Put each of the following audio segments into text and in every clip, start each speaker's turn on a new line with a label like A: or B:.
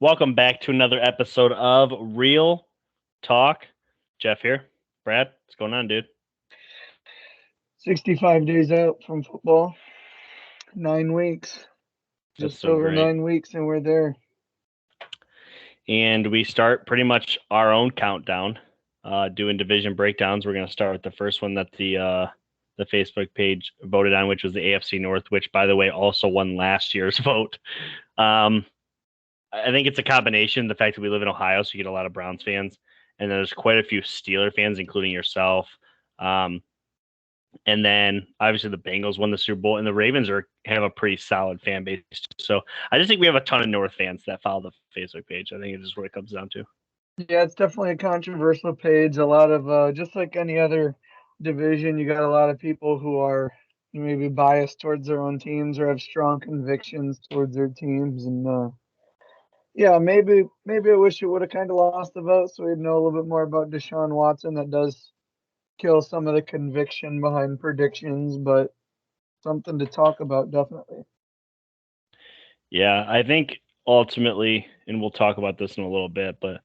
A: Welcome back to another episode of Real Talk. Jeff here. Brad, what's going on, dude?
B: 65 days out from football, 9 weeks,
A: That's
B: just
A: so
B: over
A: great.
B: 9 weeks, and we're there.
A: And we start pretty much our own countdown, doing division breakdowns. We're going to start with the first one that the Facebook page voted on, which was the AFC North, which, by the way, also won last year's vote. Um, I think it's a combination. The fact that we live in Ohio, so you get a lot of Browns fans, and there's quite a few Steeler fans, including yourself. Um, And then obviously the Bengals won the Super Bowl, and the Ravens have a pretty solid fan base. So I just think we have a ton of North fans that follow the Facebook page. I think it is what it comes down to.
B: Yeah, it's definitely a controversial page. A lot of, just like any other division, you got a lot of people who are maybe biased towards their own teams or have strong convictions towards their teams. And yeah, maybe I wish it would have kind of lost the vote so we'd know a little bit more about Deshaun Watson. That does kill some of the conviction behind predictions, but something to talk about, definitely.
A: Yeah, I think ultimately, and we'll talk about this in a little bit, but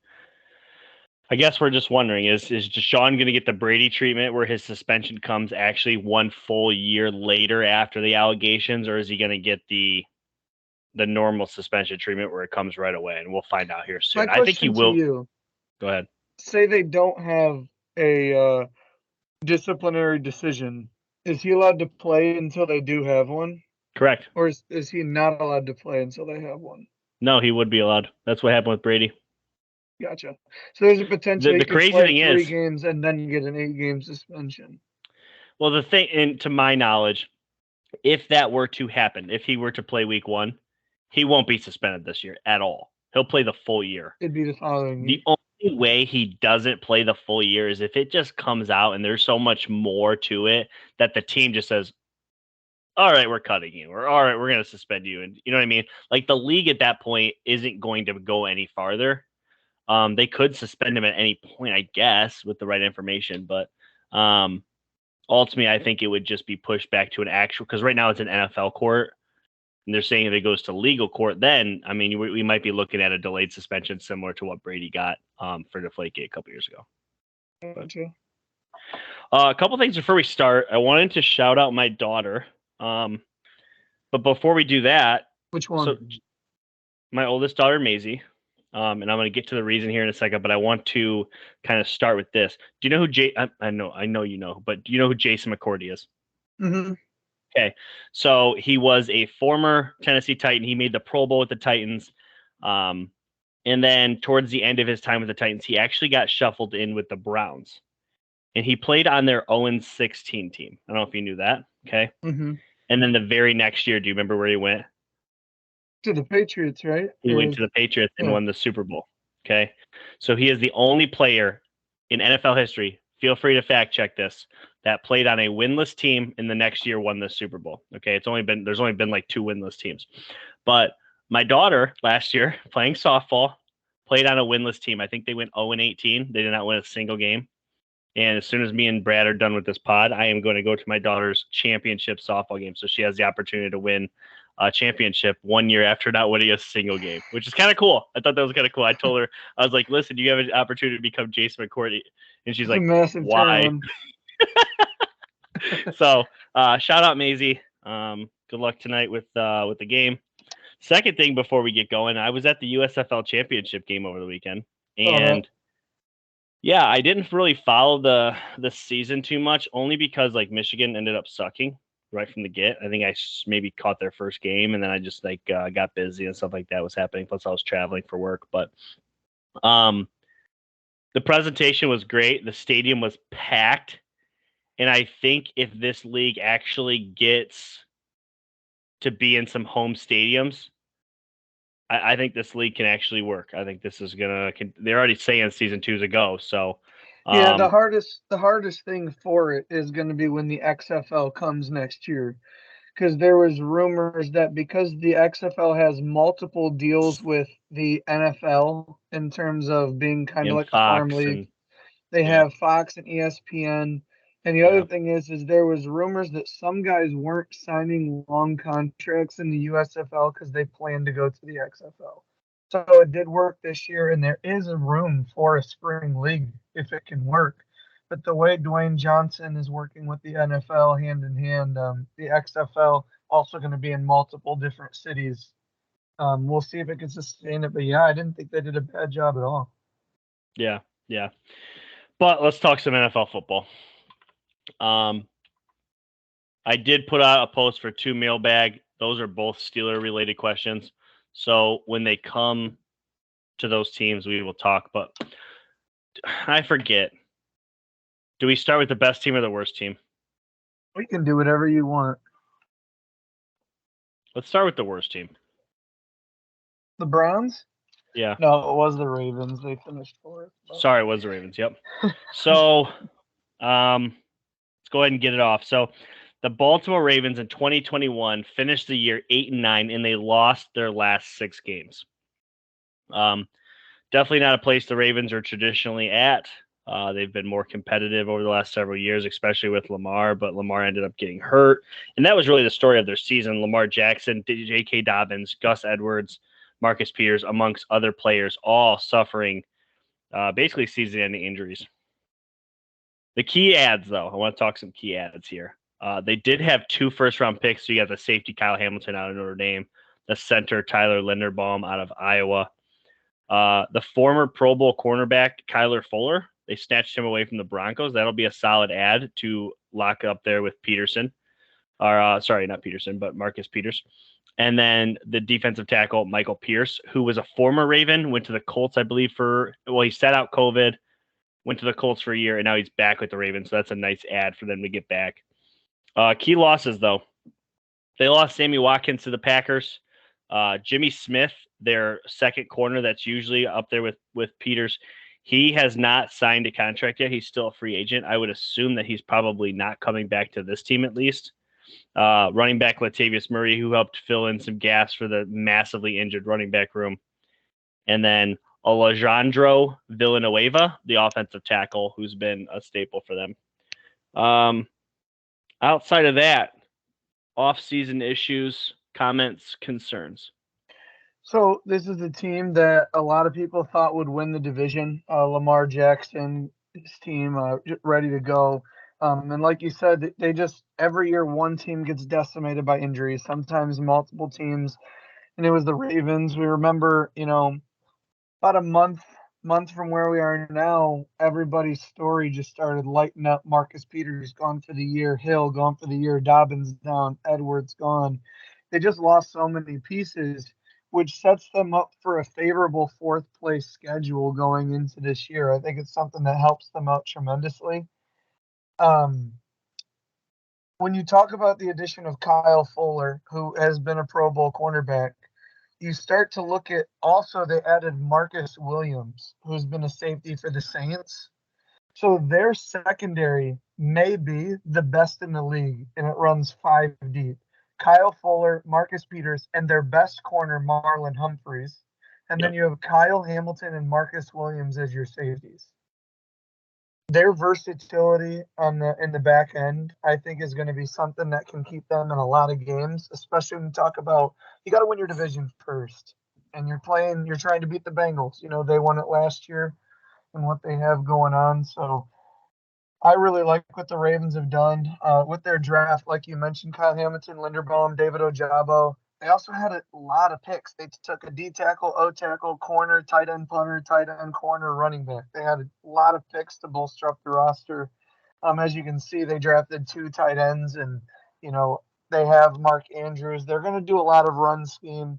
A: I guess we're just wondering is Deshaun going to get the Brady treatment where his suspension comes actually one full year later after the allegations, or is he going to get the normal suspension treatment where it comes right away? And we'll find out here
B: My
A: soon. I think he
B: question to
A: will.
B: you,
A: Go ahead.
B: say they don't have a disciplinary decision, is he allowed to play until they do have one?
A: Correct.
B: Or is he not allowed to play until they have one?
A: No, he would be allowed. That's what happened with Brady.
B: Gotcha. So there's a potential
A: The
B: he could
A: crazy
B: play
A: thing
B: three
A: is,
B: games and then get an 8-game suspension.
A: well, the thing, and to my knowledge, if that were to happen, if he were to play week one, he won't be suspended this year at all. He'll play the full year.
B: It'd be the following year.
A: The only way he doesn't play the full year is if it just comes out and there's so much more to it that the team just says, all right, we're cutting you, or all right, we're going to suspend you. And you know what I mean? Like the league at that point isn't going to go any farther. They could suspend him at any point, I guess, with the right information. But ultimately, I think it would just be pushed back to an actual, because right now it's an NFL court. And they're saying if it goes to legal court, then, I mean, we might be looking at a delayed suspension similar to what Brady got for Deflategate a couple years ago.
B: Gotcha.
A: A couple things before we start. I wanted to shout out my daughter. But before we do that,
B: Which
A: so
B: one?
A: my oldest daughter, Maisie, and I'm going to get to the reason here in a second, but I want to kind of start with this. Do you know who I know you know, but do you know who Jason McCourty is?
B: Mm-hmm.
A: Okay, so he was a former Tennessee Titan. He made the Pro Bowl with the Titans. And then towards the end of his time with the Titans, he actually got shuffled in with the Browns. And he played on their 0-16 team. I don't know if you knew that. Okay.
B: Mm-hmm.
A: And then the very next year, do you remember where he went?
B: To the Patriots, right?
A: He went to the Patriots and
B: Yeah.
A: won the Super Bowl. Okay. So he is the only player in NFL history, feel free to fact check this, that played on a winless team and the next year won the Super Bowl. Okay. There's only been like 2 winless teams. But my daughter last year playing softball played on a winless team. I think they went 0-18. They did not win a single game. And as soon as me and Brad are done with this pod, I am going to go to my daughter's championship softball game. So she has the opportunity to win a championship 1 year after not winning a single game, which is kind of cool. I thought that was kind of cool. I told her, I was like, listen, you have an opportunity to become Jason McCourty. And she's
B: It's a
A: like,
B: massive
A: why?
B: turnaround.
A: So shout out Maisie. Good luck tonight with the game. Second thing before we get going, I was at the USFL championship game over the weekend. And yeah, I didn't really follow the season too much, only because like Michigan ended up sucking right from the get. I think I maybe caught their first game, and then I just like got busy and stuff like that was happening. Plus, I was traveling for work. But the presentation was great. The stadium was packed, and I think if this league actually gets to be in some home stadiums, I think this league can actually work. I think this is gonna. They're already saying season 2's a go. So.
B: Yeah, the hardest thing for it is going to be when the XFL comes next year, because there was rumors that because the XFL has multiple deals with the NFL in terms of being kind of
A: And
B: like a farm
A: Fox
B: league,
A: and
B: they
A: yeah,
B: have Fox and ESPN. And the
A: yeah.
B: other thing is there was rumors that some guys weren't signing long contracts in the USFL because they planned to go to the XFL. So it did work this year, and there is a room for a spring league if it can work. But the way Dwayne Johnson is working with the NFL hand in hand, the XFL also going to be in multiple different cities. We'll see if it can sustain it. But yeah, I didn't think they did a bad job at all.
A: Yeah, yeah. But let's talk some NFL football. I did put out a post for 2 mailbag. Those are both Steeler related questions. So when they come to those teams, we will talk. But I forget. Do we start with the best team or the worst team?
B: We can do whatever you want.
A: Let's start with the worst team.
B: The Browns?
A: Yeah.
B: No, it was the Ravens. They finished fourth.
A: Sorry, it was the Ravens. Yep. So let's go ahead and get it off. So the Baltimore Ravens in 2021 finished the year 8-9, and they lost their last 6 games. Definitely not a place the Ravens are traditionally at. They've been more competitive over the last several years, especially with Lamar, but Lamar ended up getting hurt. And that was really the story of their season. Lamar Jackson, J.K. Dobbins, Gus Edwards, Marcus Peters, amongst other players, all suffering basically season-ending injuries. The key ads, though, I want to talk some key ads here. They did have 2 first-round picks. So you got the safety Kyle Hamilton out of Notre Dame, the center Tyler Linderbaum out of Iowa, the former Pro Bowl cornerback Kyler Fuller. They snatched him away from the Broncos. That'll be a solid ad to lock up there with Peterson. Or sorry, not Peterson, but Marcus Peters. And then the defensive tackle Michael Pierce, who was a former Raven, went to the Colts, I believe, he sat out COVID, went to the Colts for a year, and now he's back with the Ravens. So that's a nice ad for them to get back. Key losses, though. They lost Sammy Watkins to the Packers. Jimmy Smith, their second corner that's usually up there with Peters, he has not signed a contract yet. He's still a free agent. I would assume that he's probably not coming back to this team at least. Running back Latavius Murray, who helped fill in some gaps for the massively injured running back room. And then Alejandro Villanueva, the offensive tackle, who's been a staple for them. Outside of that, off-season issues, comments, concerns.
B: So this is a team that a lot of people thought would win the division. Lamar Jackson's team ready to go. And like you said, they just every year one team gets decimated by injuries, sometimes multiple teams. And it was the Ravens. We remember, about a month from where we are now, everybody's story just started lighting up. Marcus Peters gone for the year, Hill gone for the year, Dobbins down, Edwards gone. They just lost so many pieces, which sets them up for a favorable 4th place schedule going into this year. I think it's something that helps them out tremendously. When you talk about the addition of Kyle Fuller, who has been a Pro Bowl cornerback, you start to look at also they added Marcus Williams, who's been a safety for the Saints. So their secondary may be the best in the league, and it runs 5 deep. Kyle Fuller, Marcus Peters, and their best corner, Marlon Humphreys. And then you have Kyle Hamilton and Marcus Williams as your safeties. Their versatility in the back end, I think, is going to be something that can keep them in a lot of games, especially when you talk about you got to win your division first. And you're trying to beat the Bengals. They won it last year and what they have going on. So I really like what the Ravens have done with their draft. Like you mentioned, Kyle Hamilton, Linderbaum, David Ojabo. They also had a lot of picks. They took a D tackle, O tackle, corner, tight end, punter, tight end, corner, running back. They had a lot of picks to bolster up the roster. As you can see, they drafted 2 tight ends, and they have Mark Andrews. They're going to do a lot of run scheme.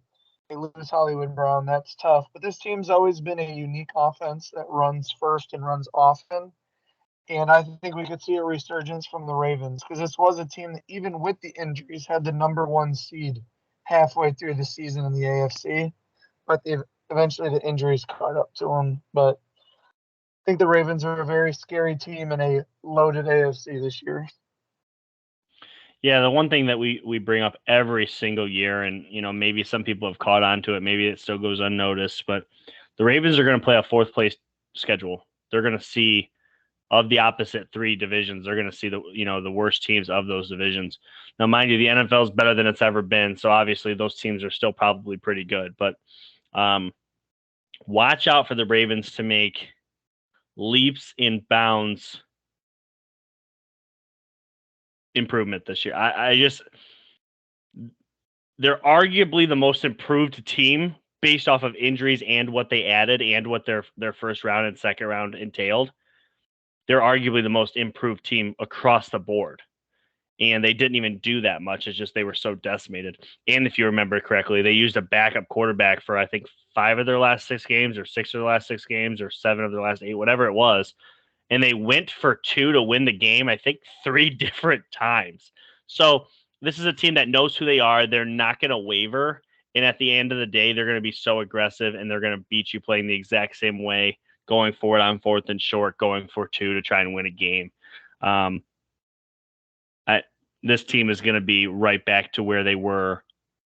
B: They lose Hollywood Brown. That's tough. But this team's always been a unique offense that runs first and runs often. And I think we could see a resurgence from the Ravens because this was a team that, even with the injuries, had the number 1 seed halfway through the season in the AFC. But eventually the injuries caught up to them. But I think the Ravens are a very scary team in a loaded AFC this year.
A: Yeah, the one thing that we bring up every single year, and maybe some people have caught on to it, maybe it still goes unnoticed, but the Ravens are going to play a 4th place schedule. They're going to see, of the opposite 3 divisions, they're going to see the worst teams of those divisions. Now, mind you, the NFL is better than it's ever been, so obviously those teams are still probably pretty good. But watch out for the Ravens to make leaps and bounds improvement this year. I just they're arguably the most improved team based off of injuries and what they added and what their first round and second round entailed. They're arguably the most improved team across the board. And they didn't even do that much. It's just they were so decimated. And if you remember correctly, they used a backup quarterback for I think 5 of their last 6 games, or 6 of their last 6 games, or 7 of their last 8, whatever it was. And they went for 2 to win the game, I think 3 different times. So this is a team that knows who they are. They're not going to waver. And at the end of the day, they're going to be so aggressive and they're going to beat you playing the exact same way, going for it on 4th and short, going for 2 to try and win a game. This team is going to be right back to where they were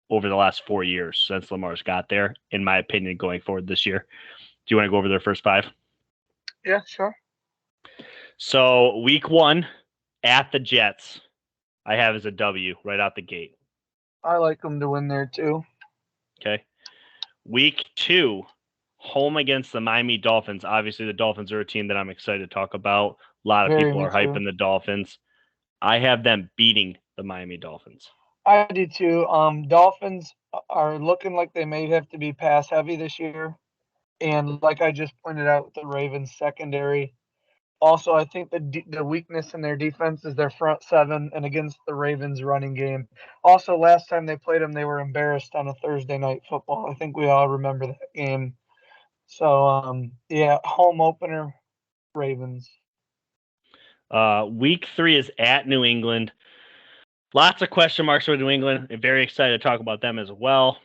A: over the last 4 years since Lamar's got there, in my opinion, going forward this year. Do you want to go over their first 5?
B: Yeah, sure.
A: So week 1 at the Jets, I have as a W right out the gate.
B: I like them to win there too.
A: Okay. Week 2, home against the Miami Dolphins. Obviously, the Dolphins are a team that I'm excited to talk about. A lot of people are hyping the Dolphins. I have them beating the Miami Dolphins.
B: I do too. Dolphins are looking like they may have to be pass heavy this year. And like I just pointed out with the Ravens secondary, also I think the weakness in their defense is their front 7 and against the Ravens running game. Also, last time they played them, they were embarrassed on a Thursday night football. I think we all remember that game. So, yeah, home opener, Ravens.
A: Week 3 is at New England. Lots of question marks with New England. I'm very excited to talk about them as well.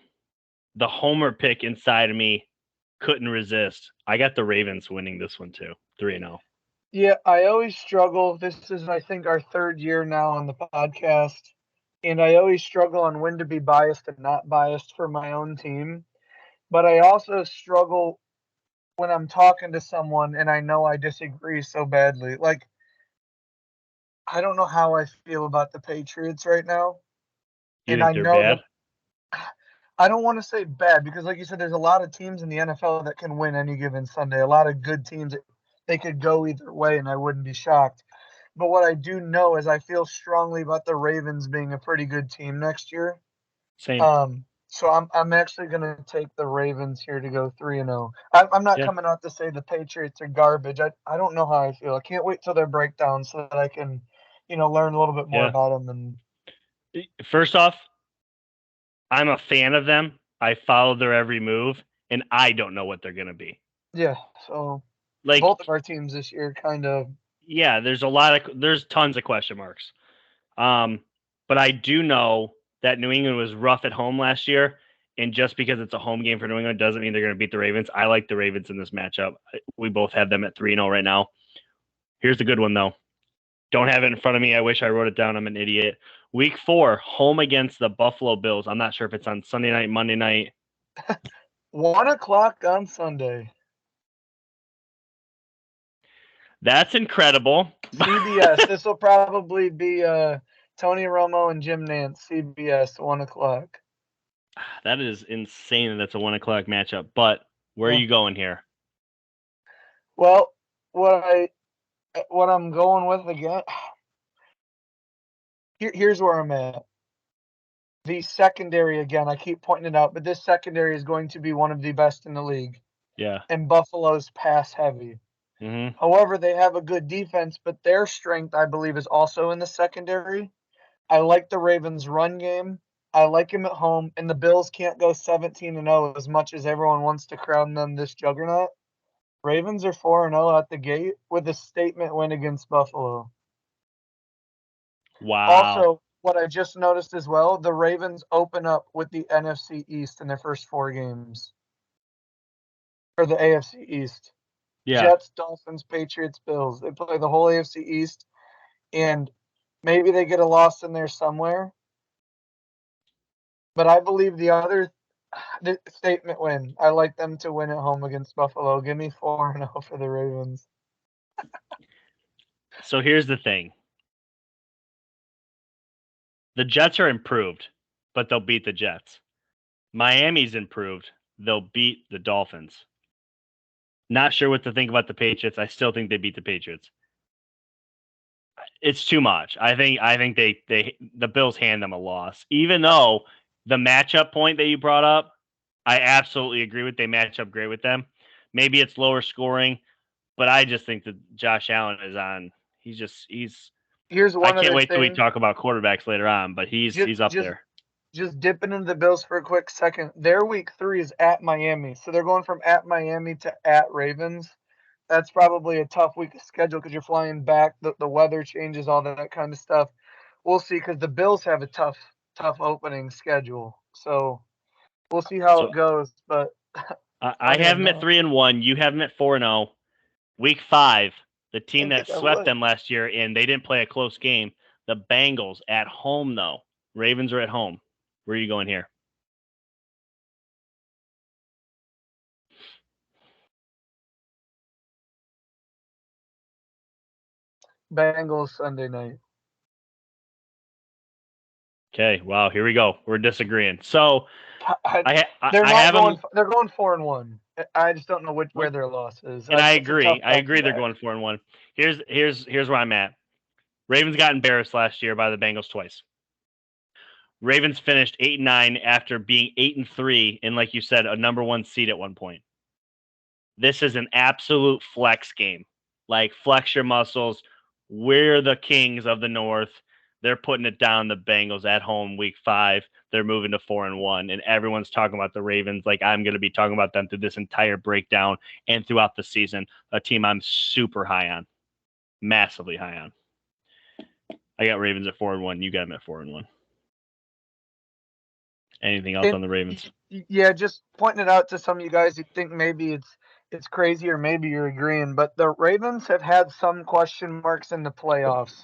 A: The homer pick inside of me couldn't resist. I got the Ravens winning this one too, 3-0.
B: Yeah, I always struggle. This is, I think, our 3rd year now on the podcast. And I always struggle on when to be biased and not biased for my own team. But I also struggle when I'm talking to someone and I know I disagree so badly. Like, I don't know how I feel about the Patriots right now.
A: You
B: And
A: think
B: I
A: they're
B: know
A: bad?
B: that I don't want to say bad because, like you said, there's a lot of teams in the NFL that can win any given Sunday. A lot of good teams that they could go either way, and I wouldn't be shocked. But what I do know is I feel strongly about the Ravens being a pretty good team next year.
A: Same.
B: So I'm actually going to take the Ravens here to go 3-0. I'm not coming out to say the Patriots are garbage. I don't know how I feel. I can't wait till their breakdown so that I can, learn a little bit more about them. And
A: first off, I'm a fan of them. I follow their every move, and I don't know what they're going to be.
B: Yeah, so
A: like
B: both of our teams this year kind of.
A: Yeah, there's tons of question marks. But I do know that New England was rough at home last year, and just because it's a home game for New England doesn't mean they're going to beat the Ravens. I like the Ravens in this matchup. We both have them at 3-0 right now. Here's the good one, though. Don't have it in front of me. I wish I wrote it down. I'm an idiot. Week 4, home against the Buffalo Bills. I'm not sure if it's on Sunday night, Monday night.
B: 1:00 on Sunday.
A: That's incredible.
B: CBS. This will probably be Tony Romo and Jim Nance. CBS, 1:00.
A: That is insane that that's a 1:00 matchup. But where are you going here?
B: Well, what I'm going with again. Here's where I'm at. The secondary again. I keep pointing it out, but this secondary is going to be one of the best in the league.
A: Yeah.
B: And Buffalo's pass heavy.
A: Mm-hmm.
B: However, they have a good defense, but their strength, I believe, is also in the secondary. I like the Ravens' run game. I like him at home, and the Bills can't go 17-0 as much as everyone wants to crown them this juggernaut. Ravens are 4-0 at the gate with a statement win against Buffalo.
A: Wow.
B: Also, what I just noticed as well, the Ravens open up with the NFC East in their first 4 games. Or the AFC East.
A: Yeah.
B: Jets, Dolphins, Patriots, Bills. They play the whole AFC East, and maybe they get a loss in there somewhere. But I believe the statement win. I like them to win at home against Buffalo. Give me 4-0 for the Ravens.
A: So here's the thing. The Jets are improved, but they'll beat the Jets. Miami's improved. They'll beat the Dolphins. Not sure what to think about the Patriots. I still think they beat the Patriots. It's too much. I think the Bills hand them a loss. Even though the matchup point that you brought up, I absolutely agree with. They match up great with them. Maybe it's lower scoring, but I just think that Josh Allen is on. He's.
B: Here's
A: I
B: one
A: can't
B: other
A: wait till we
B: thing.
A: talk about quarterbacks later on, but
B: Just
A: he's up
B: just
A: there.
B: just dipping into the Bills for a quick second. Their week 3 is at Miami, so they're going from at Miami to at Ravens. That's probably a tough week of schedule because you're flying back. The weather changes, all that kind of stuff. We'll see because the Bills have a tough opening schedule. So we'll see how it
A: So
B: goes. But
A: I
B: funny
A: have them at
B: enough,
A: 3-1. You have them at 4-0. Week 5, the team
B: didn't
A: that
B: think I
A: swept
B: would.
A: them last year, and they didn't play a close game. The Bengals at home, though. Ravens are at home. Where are you going here?
B: Bengals Sunday night.
A: Okay, wow, here we go. We're disagreeing. So I
B: They're not
A: have
B: going.
A: them,
B: They're going 4-1. I just don't know where their loss is.
A: and I
B: It's a tough
A: agree. I agree they're
B: back-to-back.
A: going 4-1. Here's where I'm at. Ravens got embarrassed last year by the Bengals twice. Ravens finished 8-9 after being 8-3, and like you said, a number 1 seed at one point. This is an absolute flex game. Like, flex your muscles. We're the kings of the North. They're putting it down the Bengals at home week 5. They're moving to 4-1, and everyone's talking about the Ravens like I'm going to be talking about them through this entire breakdown and throughout the season. A team I'm super high on, massively high on. I got Ravens at 4-1. You got them at 4-1. Anything else
B: And
A: on the Ravens?
B: yeah, just pointing it out to some of you guys who think maybe it's crazy or maybe you're agreeing, but the Ravens have had some question marks in the playoffs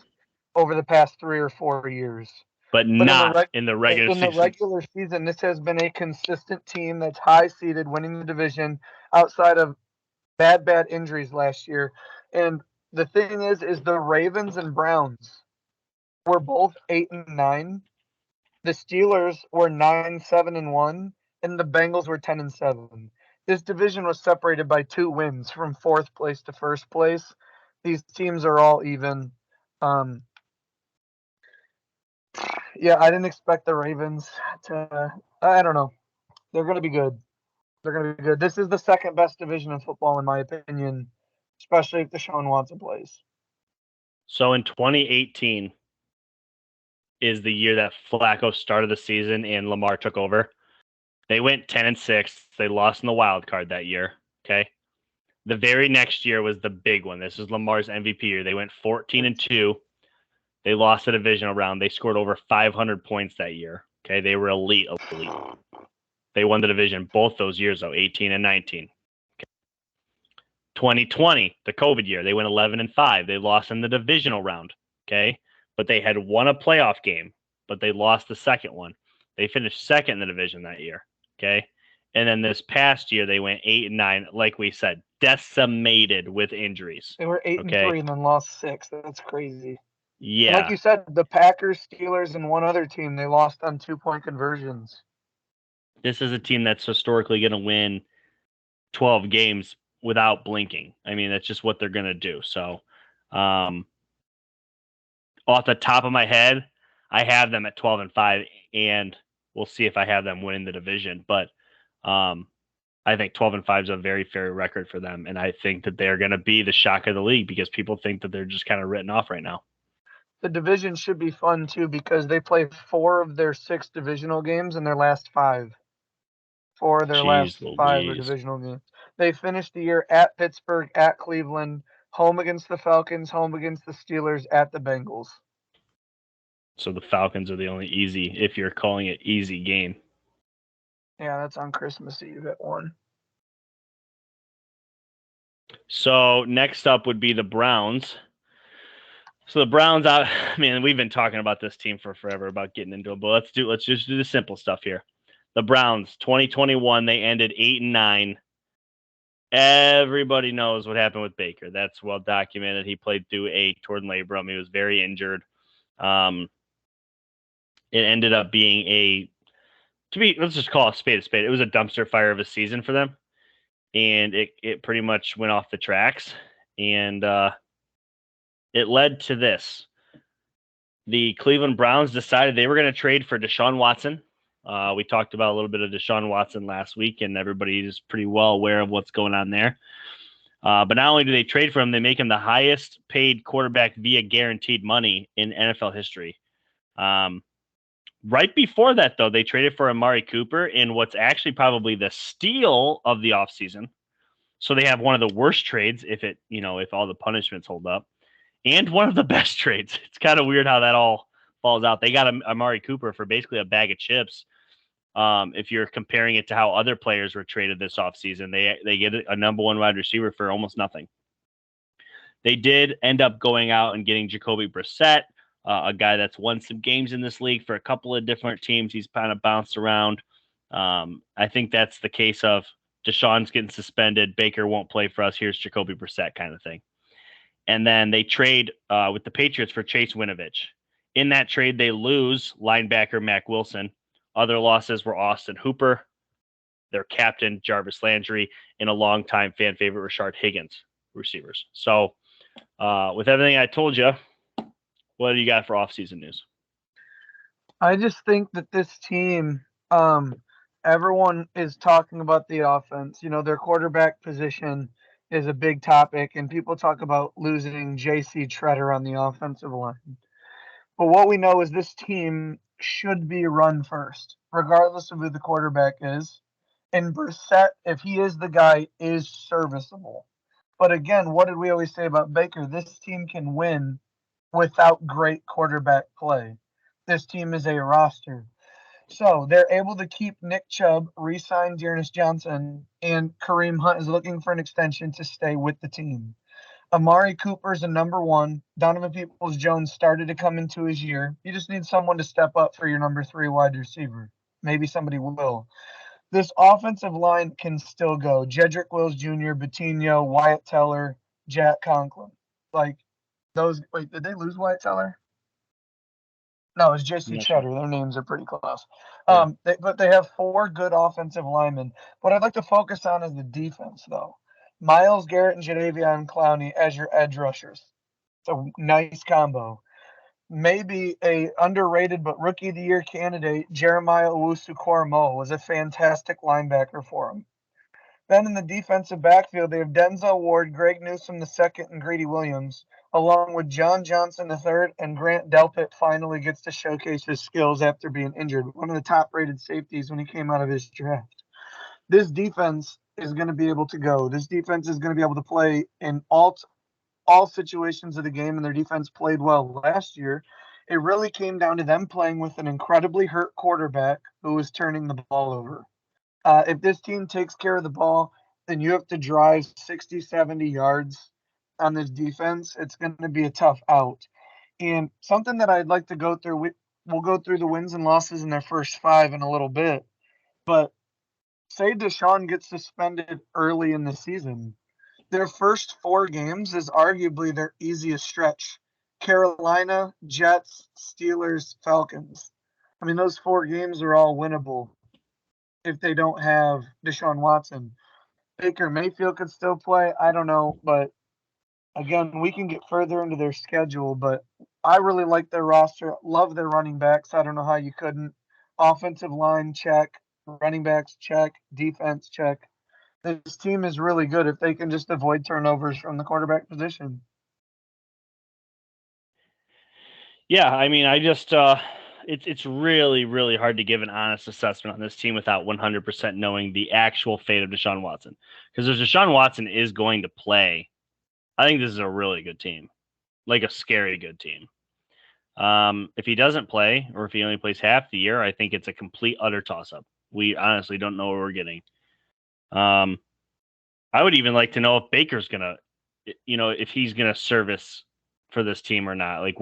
B: over the past 3 or 4 years.
A: But
B: But
A: not in the regular
B: in the
A: season.
B: regular season, this has been a consistent team that's high seeded, winning the division outside of bad injuries last year. And the thing is the Ravens and Browns were both 8-9. The Steelers were 9-7-1, and the Bengals were 10-7. This division was separated by 2 wins from 4th place to 1st place. These teams are all even. Yeah, I didn't expect the Ravens to. I don't know. They're going to be good. They're going to be good. This is the second best division in football, in my opinion, especially if Deshaun Watson plays.
A: So in 2018 is the year that Flacco started the season and Lamar took over. They went 10-6. They lost in the wild card that year. Okay. The very next year was the big one. This is Lamar's MVP year. They went 14-2. They lost the divisional round. They scored over 500 points that year. Okay. They were elite. They won the division both those years, though, 18 and 19. 2020, the COVID year, they went 11-5. They lost in the divisional round. Okay. But they had won a playoff game, but they lost the second one. They finished second in the division that year. Okay. And then this past year, they went 8-9, like we said, decimated with injuries.
B: They were 8-3 and then lost 6. That's crazy. And like
A: Yeah.
B: you said, the Packers, Steelers, and one other team, they lost on 2-point conversions.
A: This is a team that's historically going to win 12 games without blinking. I mean, that's just what they're going to do. So, off the top of my head, I have them at 12-5, and we'll see if I have them winning the division. But I think 12-5 is a very fair record for them, and I think that they're going to be the shock of the league because people think that they're just kind of written off right now.
B: The division should be fun too because they play 4 of their 6 divisional games in their last 5. 4 of their
A: Jeez
B: last 5 are
A: Louise.
B: divisional games. They finished the year at Pittsburgh, at Cleveland, home against the Falcons, home against the Steelers, at the Bengals.
A: So the Falcons are the only easy, if you're calling it easy, game.
B: Yeah, that's on Christmas Eve at 1.
A: So next up would be the Browns. So the Browns, I mean, we've been talking about this team for forever about getting into it, but let's just do the simple stuff here. The Browns, 2021, they ended 8-9. Everybody knows what happened with Baker. That's well documented. He played through a torn labrum. He was very injured. It ended up being let's just call it a spade a spade. It was a dumpster fire of a season for them. and it pretty much went off the tracks, and it led to this. The Cleveland Browns decided they were going to trade for Deshaun Watson. We talked about a little bit of Deshaun Watson last week, and everybody is pretty well aware of what's going on there. But not only do they trade for him, they make him the highest paid quarterback via guaranteed money in NFL history. Right before that, though, they traded for Amari Cooper in what's actually probably the steal of the offseason. So they have one of the worst trades if all the punishments hold up, and one of the best trades. It's kind of weird how that all falls out. They got Amari Cooper for basically a bag of chips. If you're comparing it to how other players were traded this offseason, they get a number one wide receiver for almost nothing. They did end up going out and getting Jacoby Brissett, a guy that's won some games in this league for a couple of different teams. He's kind of bounced around. I think that's the case of Deshaun's getting suspended. Baker won't play for us. Here's Jacoby Brissett kind of thing. And then they trade with the Patriots for Chase Winovich. In that trade, they lose linebacker Mac Wilson. Other losses were Austin Hooper, their captain Jarvis Landry, and a longtime fan favorite Rashard Higgins receivers. So with everything I told you, what do you got for offseason news?
B: I just think that this team, everyone is talking about the offense. Their quarterback position is a big topic, and people talk about losing J.C. Treader on the offensive line. But what we know is this team should be run first, regardless of who the quarterback is. And Brissett, if he is the guy, is serviceable. But again, what did we always say about Baker? This team can win without great quarterback play. This team is a roster. So they're able to keep Nick Chubb, re-sign Dearness Johnson, and Kareem Hunt is looking for an extension to stay with the team. Amari Cooper's a number one. Donovan Peoples-Jones started to come into his year. You just need someone to step up for your number 3 wide receiver. Maybe somebody will. This offensive line can still go. Jedrick Wills Jr., Batinho, Wyatt Teller, Jack Conklin. Wait, did they lose Wyatt Teller? No, it's J.C. Treader. Their names are pretty close.
A: Yeah.
B: But they have 4 good offensive linemen. What I'd like to focus on is the defense, though. Myles Garrett and Jadeveon Clowney as your edge rushers. It's a nice combo. Maybe a underrated but rookie of the year candidate, Jeremiah Owusu-Koramoah, was a fantastic linebacker for him. Then in the defensive backfield, they have Denzel Ward, Greg Newsome II, and Greedy Williams, along with John Johnson III, and Grant Delpit finally gets to showcase his skills after being injured. One of the top-rated safeties when he came out of his draft. This defense is going to be able to go. This defense is going to be able to play in all situations of the game, and their defense played well last year. It really came down to them playing with an incredibly hurt quarterback who was turning the ball over. If this team takes care of the ball, then you have to drive 60, 70 yards on this defense. It's going to be a tough out. And something that I'd like to go through, we'll go through the wins and losses in their first 5 in a little bit. But say Deshaun gets suspended early in the season. Their first 4 games is arguably their easiest stretch. Carolina, Jets, Steelers, Falcons. I mean, those 4 games are all winnable if they don't have Deshaun Watson. Baker Mayfield could still play. I don't know. But, again, we can get further into their schedule. But I really like their roster. Love their running backs. I don't know how you couldn't. Offensive line, check. Running backs, check. Defense, check. This team is really good if they can just avoid turnovers from the quarterback position.
A: Yeah, I mean, it's really, really hard to give an honest assessment on this team without 100% knowing the actual fate of Deshaun Watson. Because if Deshaun Watson is going to play, I think this is a really good team, like a scary good team. If he doesn't play, or if he only plays half the year, I think it's a complete utter toss-up. We honestly don't know what we're getting. I would even like to know if Baker's gonna, if he's gonna service for this team or not. Like,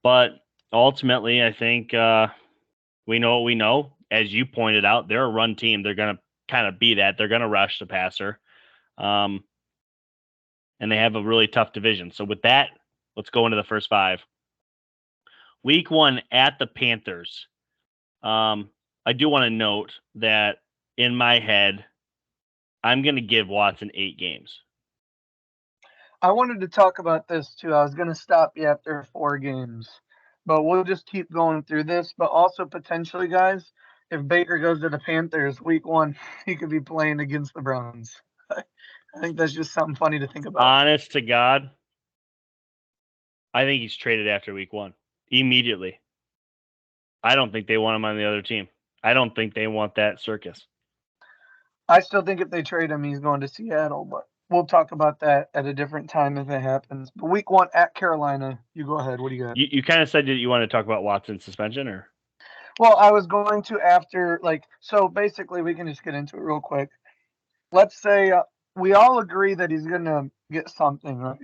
A: but ultimately, I think we know what we know. As you pointed out, they're a run team. They're gonna kind of be that. They're gonna rush the passer, and they have a really tough division. So with that, let's go into the first 5. Week 1 at the Panthers. I do want to note that in my head, I'm going to give Watson 8 games.
B: I wanted to talk about this too. I was going to stop you after 4 games, but we'll just keep going through this. But also potentially, guys, if Baker goes to the Panthers week 1, he could be playing against the Browns. I think that's just something funny to think about.
A: Honest to God, I think he's traded after week 1 immediately. I don't think they want him on the other team. I don't think they want that circus.
B: I still think if they trade him, he's going to Seattle, but we'll talk about that at a different time if it happens. But week 1 at Carolina, you go ahead. What do you got?
A: You kind of said that you want to talk about Watson's suspension, or?
B: Well, I was going to after, so basically we can just get into it real quick. Let's say we all agree that he's going to get something, right?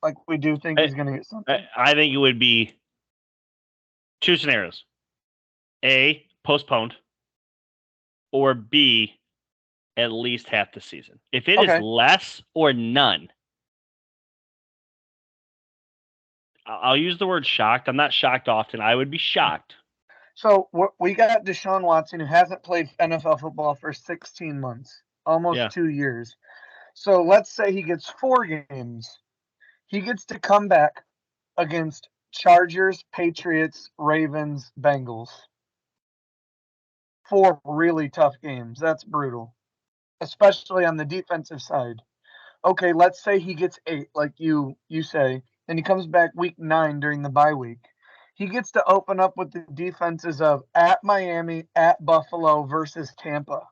B: Like we do think he's going to get something.
A: I think it would be 2 scenarios. A, postponed, or B, at least half the season. If it is less or none, I'll use the word shocked. I'm not shocked often. I would be shocked.
B: So we got Deshaun Watson, who hasn't played NFL football for 16 months, almost 2 years. So let's say he gets 4 games. He gets to come back against Chargers, Patriots, Ravens, Bengals. 4 really tough games. That's brutal, especially on the defensive side. Okay, let's say he gets 8, like you say, and he comes back week 9 during the bye week. He gets to open up with the defenses of at Miami, at Buffalo versus Tampa.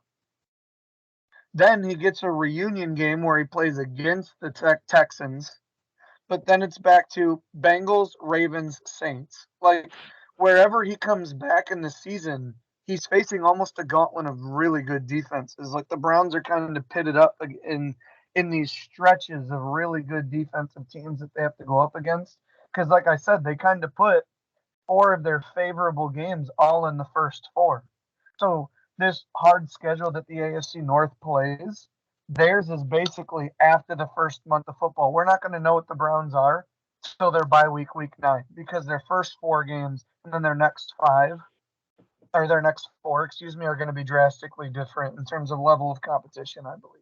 B: Then he gets a reunion game where he plays against the Texans. But then it's back to Bengals, Ravens, Saints. Like, wherever he comes back in the season, he's facing almost a gauntlet of really good defenses. Like, the Browns are kind of pitted up in these stretches of really good defensive teams that they have to go up against. Because, like I said, they kind of put 4 of their favorable games all in the first 4. So this hard schedule that the AFC North plays, theirs is basically after the first month of football. We're not going to know what the Browns are till their bye week, week 9, because their first 4 games and then their next 5, or their next 4, are going to be drastically different in terms of level of competition, I believe.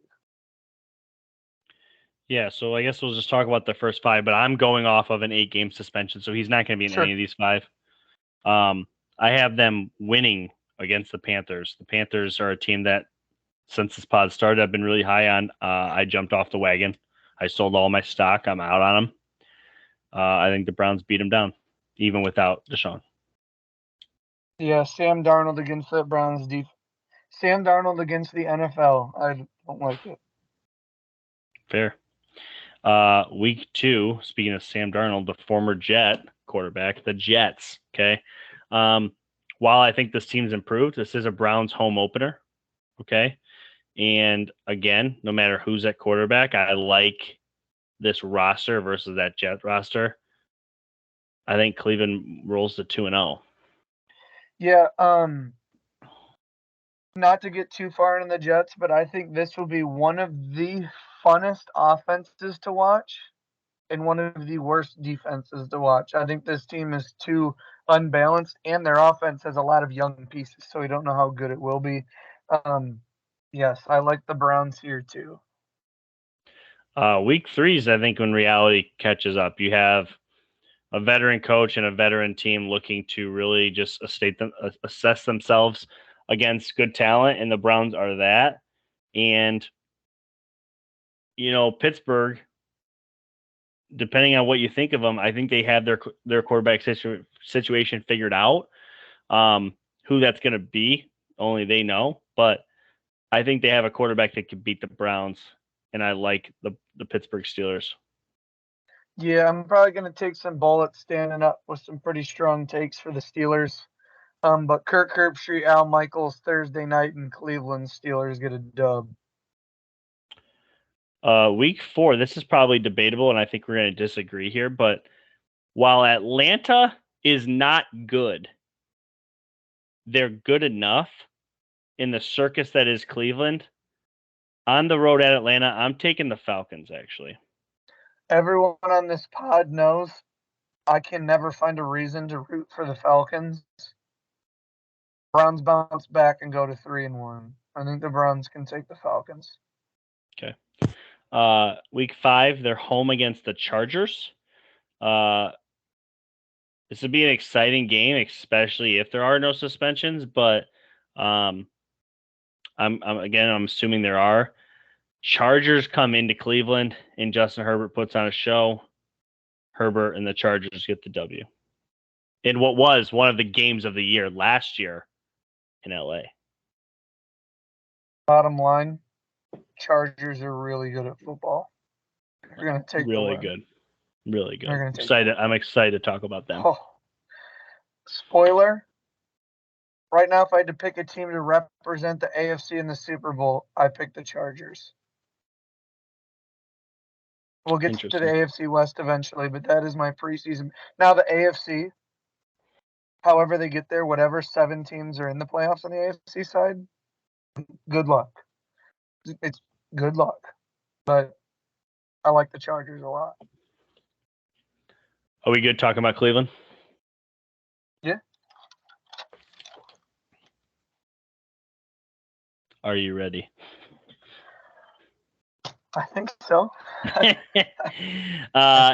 A: Yeah, so I guess we'll just talk about the first 5, but I'm going off of an 8-game suspension, so he's not going to be in any of these 5. I have them winning against the Panthers. The Panthers are a team that, since this pod started, I've been really high on. I jumped off the wagon. I sold all my stock. I'm out on them. I think the Browns beat them down, even without Deshaun.
B: Yeah, Sam Darnold against the Browns defense. Sam Darnold against the NFL. I don't like it.
A: Fair. Week 2, speaking of Sam Darnold, the former Jet quarterback, the Jets. Okay. While I think this team's improved, this is a Browns home opener. Okay. And again, no matter who's at quarterback, I like this roster versus that Jet roster. I think Cleveland rolls to 2-0.
B: Yeah. Not to get too far into the Jets, but I think this will be one of the funnest offenses to watch and one of the worst defenses to watch. I think this team is too unbalanced, and their offense has a lot of young pieces, so we don't know how good it will be. Yes, I like the Browns here too.
A: Week 3 is, I think, when reality catches up. You have a veteran coach and a veteran team looking to really just assess themselves against good talent, and the Browns are that. And, Pittsburgh, depending on what you think of them, I think they have their quarterback situation figured out. Who that's going to be, only they know. But I think they have a quarterback that could beat the Browns, and I like the Pittsburgh Steelers.
B: Yeah, I'm probably going to take some bullets standing up with some pretty strong takes for the Steelers. But Kirk Herbstreit, Al Michaels, Thursday night in Cleveland, Steelers get a dub.
A: Week 4, this is probably debatable, and I think we're going to disagree here. But while Atlanta is not good, they're good enough in the circus that is Cleveland. On the road at Atlanta, I'm taking the Falcons, actually.
B: Everyone on this pod knows I can never find a reason to root for the Falcons. Browns bounce back and go to 3-1. I think the Browns can take the Falcons.
A: Okay. Week 5, they're home against the Chargers. This would be an exciting game, especially if there are no suspensions. But I'm assuming there are. Chargers come into Cleveland, and Justin Herbert puts on a show. Herbert and the Chargers get the W in what was one of the games of the year last year in LA.
B: Bottom line, Chargers are really good at football. They're going to take
A: really
B: the win.
A: good. Really good.
B: They're gonna take
A: Excited. I'm excited to talk about them.
B: Oh. Spoiler. Right now, if I had to pick a team to represent the AFC in the Super Bowl, I pick the Chargers. We'll get to the AFC West eventually, but that is my preseason. Now the AFC, however they get there, whatever 7 teams are in the playoffs on the AFC side, good luck. It's good luck. But I like the Chargers a lot.
A: Are we good talking about Cleveland?
B: Yeah.
A: Are you ready?
B: I think so.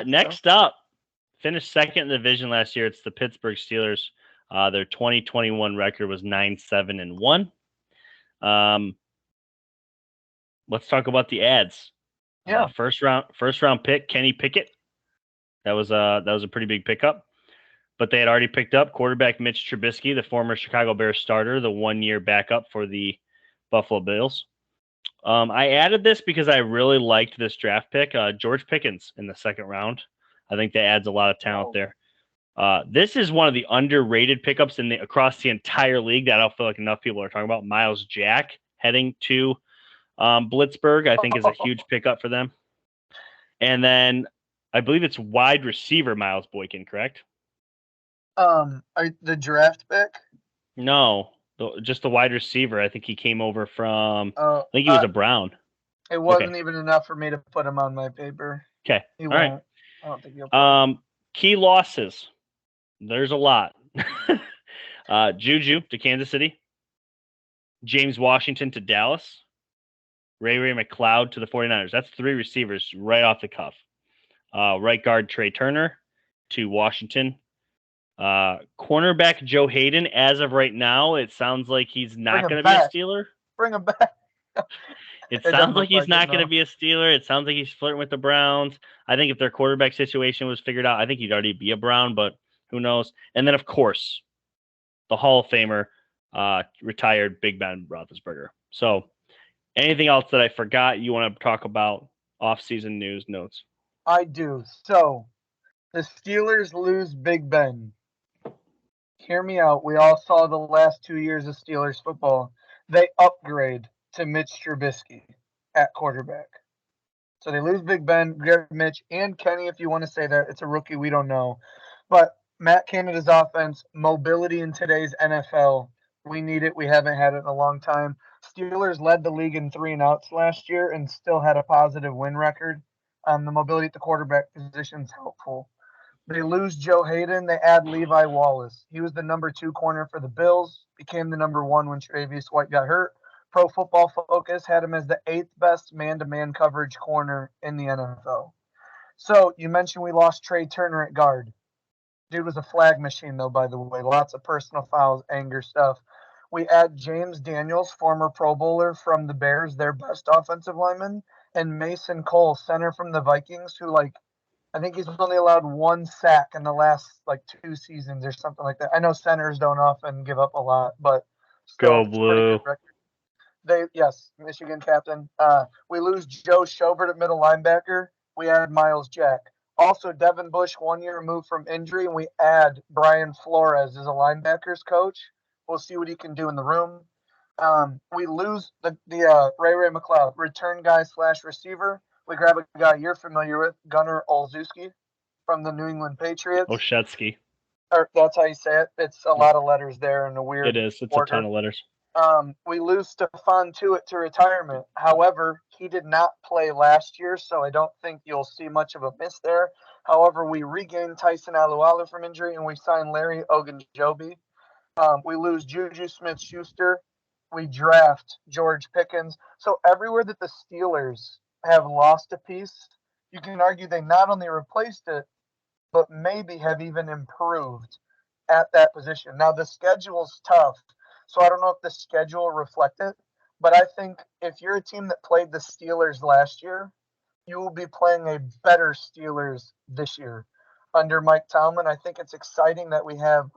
A: Next up, finished second in the division last year. It's the Pittsburgh Steelers. Their 2021 record was 9-7-1. Let's talk about the ads.
B: Yeah.
A: First round pick, Kenny Pickett. That was a pretty big pickup. But they had already picked up quarterback Mitch Trubisky, the former Chicago Bears starter, the 1-year backup for the Buffalo Bills. I added this because I really liked this draft pick. George Pickens in the second round. I think that adds a lot of talent there. This is one of the underrated pickups across the entire league that I don't feel like enough people are talking about. Miles Jack heading to Blitzburg, I think, is a huge pickup for them. And then I believe it's wide receiver Miles Boykin, correct?
B: The draft pick?
A: No, just the wide receiver. I think he came over from. I think he was a Brown.
B: It wasn't even enough for me to put him on my paper.
A: Okay,
B: he
A: all
B: won't.
A: right.
B: I don't think he'll.
A: Key losses. There's a lot. Juju to Kansas City. James Washington to Dallas. Ray McLeod to the 49ers. That's 3 receivers right off the cuff. Right guard Trey Turner to Washington. Cornerback Joe Hayden, as of right now, it sounds like he's not going to be a Steeler.
B: Bring him back.
A: It sounds like he's not going to be a Steeler. It sounds like he's flirting with the Browns. I think if their quarterback situation was figured out, I think he'd already be a Brown, but who knows? And then, of course, the Hall of Famer, retired Big Ben Roethlisberger. So anything else that I forgot you want to talk about? Off-season news notes.
B: I do. So the Steelers lose Big Ben. Hear me out. We all saw the last 2 years of Steelers football. They upgrade to Mitch Trubisky at quarterback. So they lose Big Ben, grab Mitch, and Kenny, if you want to say that. It's a rookie. We don't know. But Matt Canada's offense, mobility in today's NFL, we need it. We haven't had it in a long time. Steelers led the league in 3-and-outs last year and still had a positive win record. The mobility at the quarterback position is helpful. They lose Joe Hayden. They add Levi Wallace. He was the number 2 corner for the Bills, became the number 1 when Tre'Davious White got hurt. Pro Football Focus had him as the 8th best man-to-man coverage corner in the NFL. So you mentioned we lost Trey Turner at guard. Dude was a flag machine, though, by the way. Lots of personal fouls, anger stuff. We add James Daniels, former Pro Bowler from the Bears, their best offensive lineman, and Mason Cole, center from the Vikings, who, I think he's only allowed 1 sack in the last 2 seasons or something like that. I know centers don't often give up a lot, but still,
A: Go Blue.
B: Yes, Michigan captain. We lose Joe Schobert at middle linebacker. We add Miles Jack. Also, Devin Bush 1 year removed from injury, and we add Brian Flores as a linebackers coach. We'll see what he can do in the room. We lose the Ray McLeod, return guy / receiver. We grab a guy you're familiar with, Gunnar Olszewski from the New England Patriots.
A: Olszewski.
B: That's how you say it. It's a lot of letters there in a weird
A: It is. It's
B: order.
A: A ton of letters.
B: We lose Stephon Tuitt to retirement. However, he did not play last year, so I don't think you'll see much of a miss there. However, we regain Tyson Alualu from injury, and we sign Larry Ogunjobi. We lose Juju Smith-Schuster. we draft George Pickens. So everywhere that the Steelers have lost a piece, you can argue they not only replaced it, but maybe have even improved at that position. Now the schedule's tough, so I don't know if the schedule reflect it, but I think if you're a team that played the Steelers last year, you will be playing a better Steelers this year under Mike Tomlin. I think it's exciting that we have,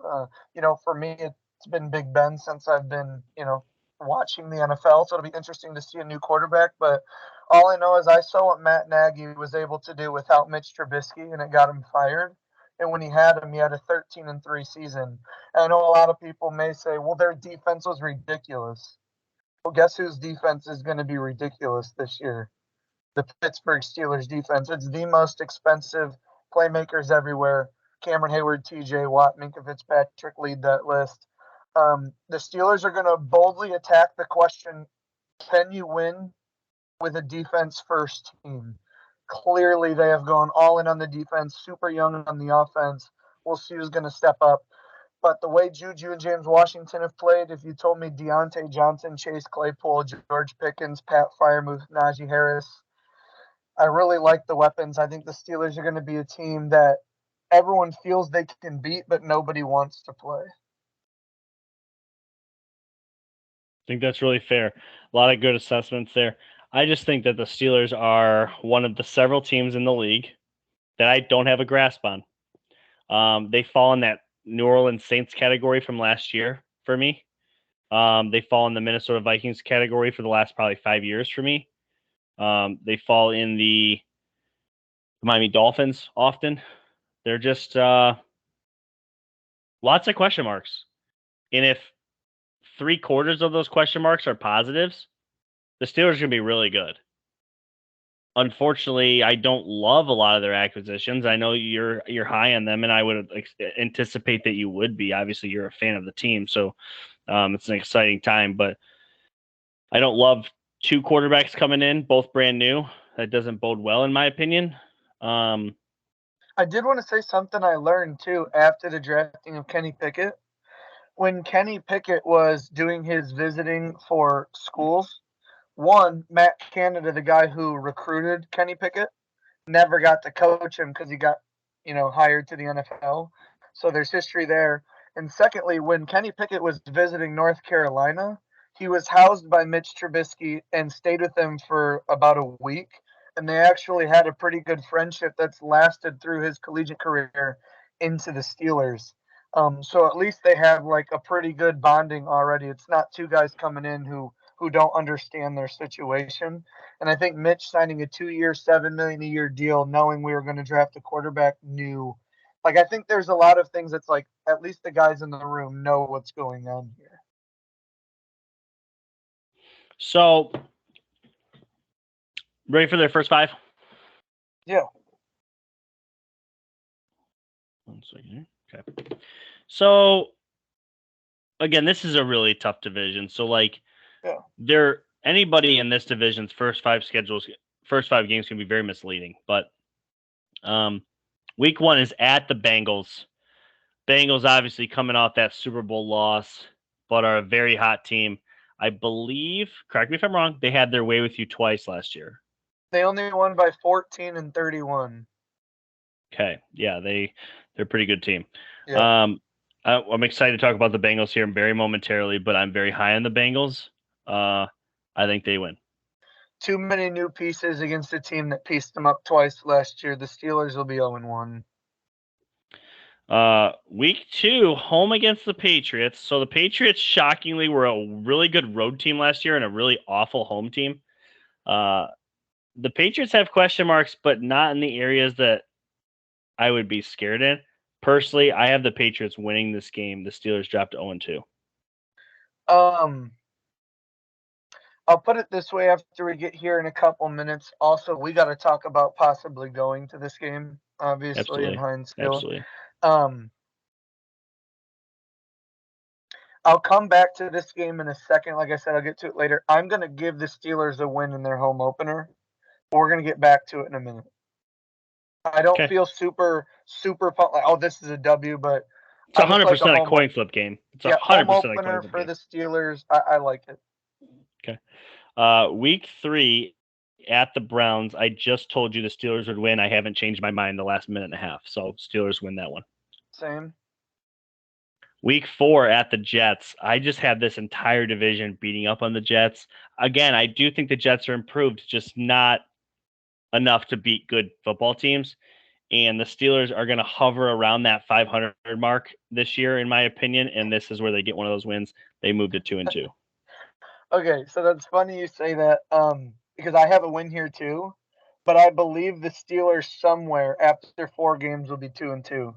B: for me, it's been Big Ben since I've been, watching the NFL. So it'll be interesting to see a new quarterback. But all I know is I saw what Matt Nagy was able to do without Mitch Trubisky, and it got him fired. And when he had him, he had a 13-3 season. And I know a lot of people may say, well, their defense was ridiculous. Well, guess whose defense is going to be ridiculous this year? The Pittsburgh Steelers defense. It's the most expensive playmakers everywhere. Cameron Hayward, TJ Watt, Minkah Fitzpatrick lead that list. The Steelers are going to boldly attack the question, can you win with a defense first team? Clearly, they have gone all in on the defense, super young on the offense. We'll see who's going to step up. But the way Juju and James Washington have played, if you told me Deontay Johnson, Chase Claypool, George Pickens, Pat Freiermuth, Najee Harris, I really like the weapons. I think the Steelers are going to be a team that everyone feels they can beat, but nobody wants to play.
A: I think that's really fair. A lot of good assessments there. I just think that the Steelers are one of the several teams in the league that I don't have a grasp on. They fall in that New Orleans Saints category from last year for me. They fall in the Minnesota Vikings category for the last probably 5 years for me. They fall in the Miami Dolphins often. They're just lots of question marks. And if 3/4 of those question marks are positives, the Steelers are going to be really good. Unfortunately, I don't love a lot of their acquisitions. I know you're high on them, and I would anticipate that you would be. Obviously, you're a fan of the team, so it's an exciting time. But I don't love 2 quarterbacks coming in, both brand new. That doesn't bode well, in my opinion.
B: I did want to say something I learned, too, after the drafting of Kenny Pickett. When Kenny Pickett was doing his visiting for schools, one, Matt Canada, the guy who recruited Kenny Pickett, never got to coach him because he got, hired to the NFL. So there's history there. And secondly, when Kenny Pickett was visiting North Carolina, he was housed by Mitch Trubisky and stayed with him for about a week. And they actually had a pretty good friendship that's lasted through his collegiate career into the Steelers. So at least they have like a pretty good bonding already. It's not 2 guys coming in who don't understand their situation. And I think Mitch signing a 2-year, $7 million a year deal, knowing we were going to draft a quarterback, knew. Like, I think there's a lot of things that's like, at least the guys in the room know what's going on here.
A: So, ready for their first 5?
B: Yeah.
A: 1 second. Okay. So, again, this is a really tough division. So, anybody in this division's first 5 games can be very misleading. But week 1 is at the Bengals. Bengals obviously coming off that Super Bowl loss, but are a very hot team. I believe, correct me if I'm wrong, they had their way with you twice last year.
B: They only won by 14 and 31.
A: Okay. Yeah, they're a pretty good team.
B: Yeah.
A: I'm excited to talk about the Bengals here very momentarily, but I'm very high on the Bengals. I think they win.
B: Too many new pieces against a team that pieced them up twice last year. The Steelers will be 0-1.
A: Week 2, home against the Patriots. So the Patriots, shockingly, were a really good road team last year and a really awful home team. The Patriots have question marks, but not in the areas that I would be scared in. Personally, I have the Patriots winning this game. The Steelers dropped to 0-2.
B: I'll put it this way after we get here in a couple minutes. Also, we got to talk about possibly going to this game, obviously,
A: Absolutely.
B: in Hinesville.
A: Absolutely.
B: I'll come back to this game in a second. Like I said, I'll get to it later. I'm going to give the Steelers a win in their home opener. We're going to get back to it in a minute. I don't feel super pumped like, oh, this is a W, but
A: It's
B: I just like
A: 100% a coin flip game. It's
B: home
A: 100% a coin
B: opener
A: flip
B: for
A: game.
B: the Steelers. I like it.
A: Okay. Week 3 at the Browns. I just told you the Steelers would win. I haven't changed my mind the last minute and a half. So Steelers win that one.
B: Same.
A: Week 4 at the Jets. I just have this entire division beating up on the Jets. Again, I do think the Jets are improved, just not enough to beat good football teams. And the Steelers are going to hover around that 500 mark this year, in my opinion. And this is where they get one of those wins. They moved to 2-2.
B: Okay, so that's funny you say that, because I have a win here too, but I believe the Steelers somewhere after 4 games will be 2-2.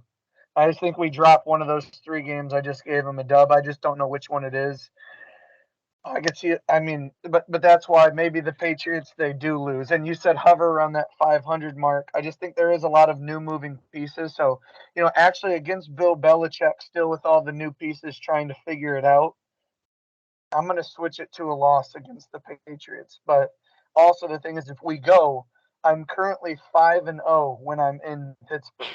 B: I just think we drop one of those 3 games. I just gave them a dub. I just don't know which one it is. I could see it. I mean, but that's why maybe the Patriots, they do lose. And you said hover around that 500 mark. I just think there is a lot of new moving pieces. So, actually against Bill Belichick, still with all the new pieces trying to figure it out, I'm going to switch it to a loss against the Patriots. But also the thing is, if we go, I'm currently 5-0 when I'm in Pittsburgh.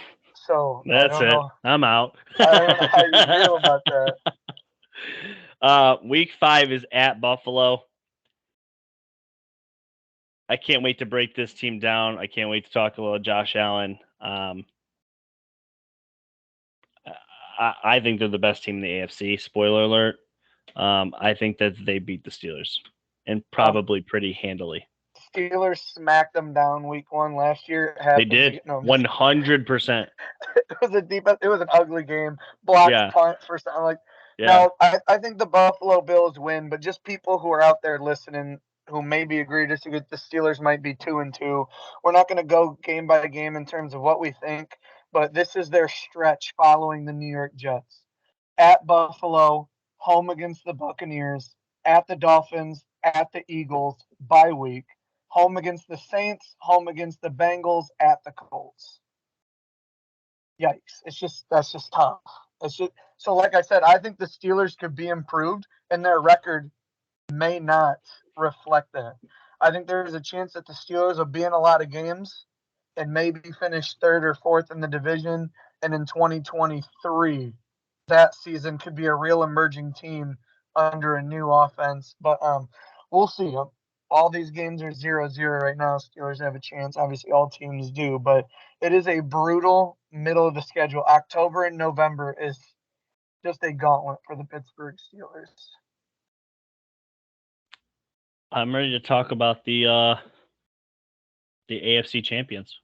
B: So I
A: That's
B: don't
A: it.
B: know.
A: I'm out.
B: I don't know how you feel about that.
A: Week 5 is at Buffalo. I can't wait to break this team down. I can't wait to talk a little Josh Allen. I think they're the best team in the AFC. Spoiler alert. I think that they beat the Steelers, and probably pretty handily.
B: Steelers smacked them down week 1 last year.
A: They did. 100%.
B: It was an ugly game. Blocked punt for something like.
A: Yeah.
B: No, I think the Buffalo Bills win, but just people who are out there listening who maybe agree disagree, the Steelers might be 2-2. We're not going to go game by game in terms of what we think, but this is their stretch following the New York Jets. At Buffalo, home against the Buccaneers, at the Dolphins, at the Eagles, bye week, home against the Saints, home against the Bengals, at the Colts. Yikes. That's just tough. So like I said, I think the Steelers could be improved and their record may not reflect that. I think there's a chance that the Steelers will be in a lot of games and maybe finish 3rd or 4th in the division, and in 2023 that season could be a real emerging team under a new offense. But we'll see. All these games are 0-0 right now. Steelers have a chance. Obviously, all teams do, but it is a brutal middle of the schedule. October and November is just a gauntlet for the Pittsburgh Steelers.
A: I'm ready to talk about the AFC champions.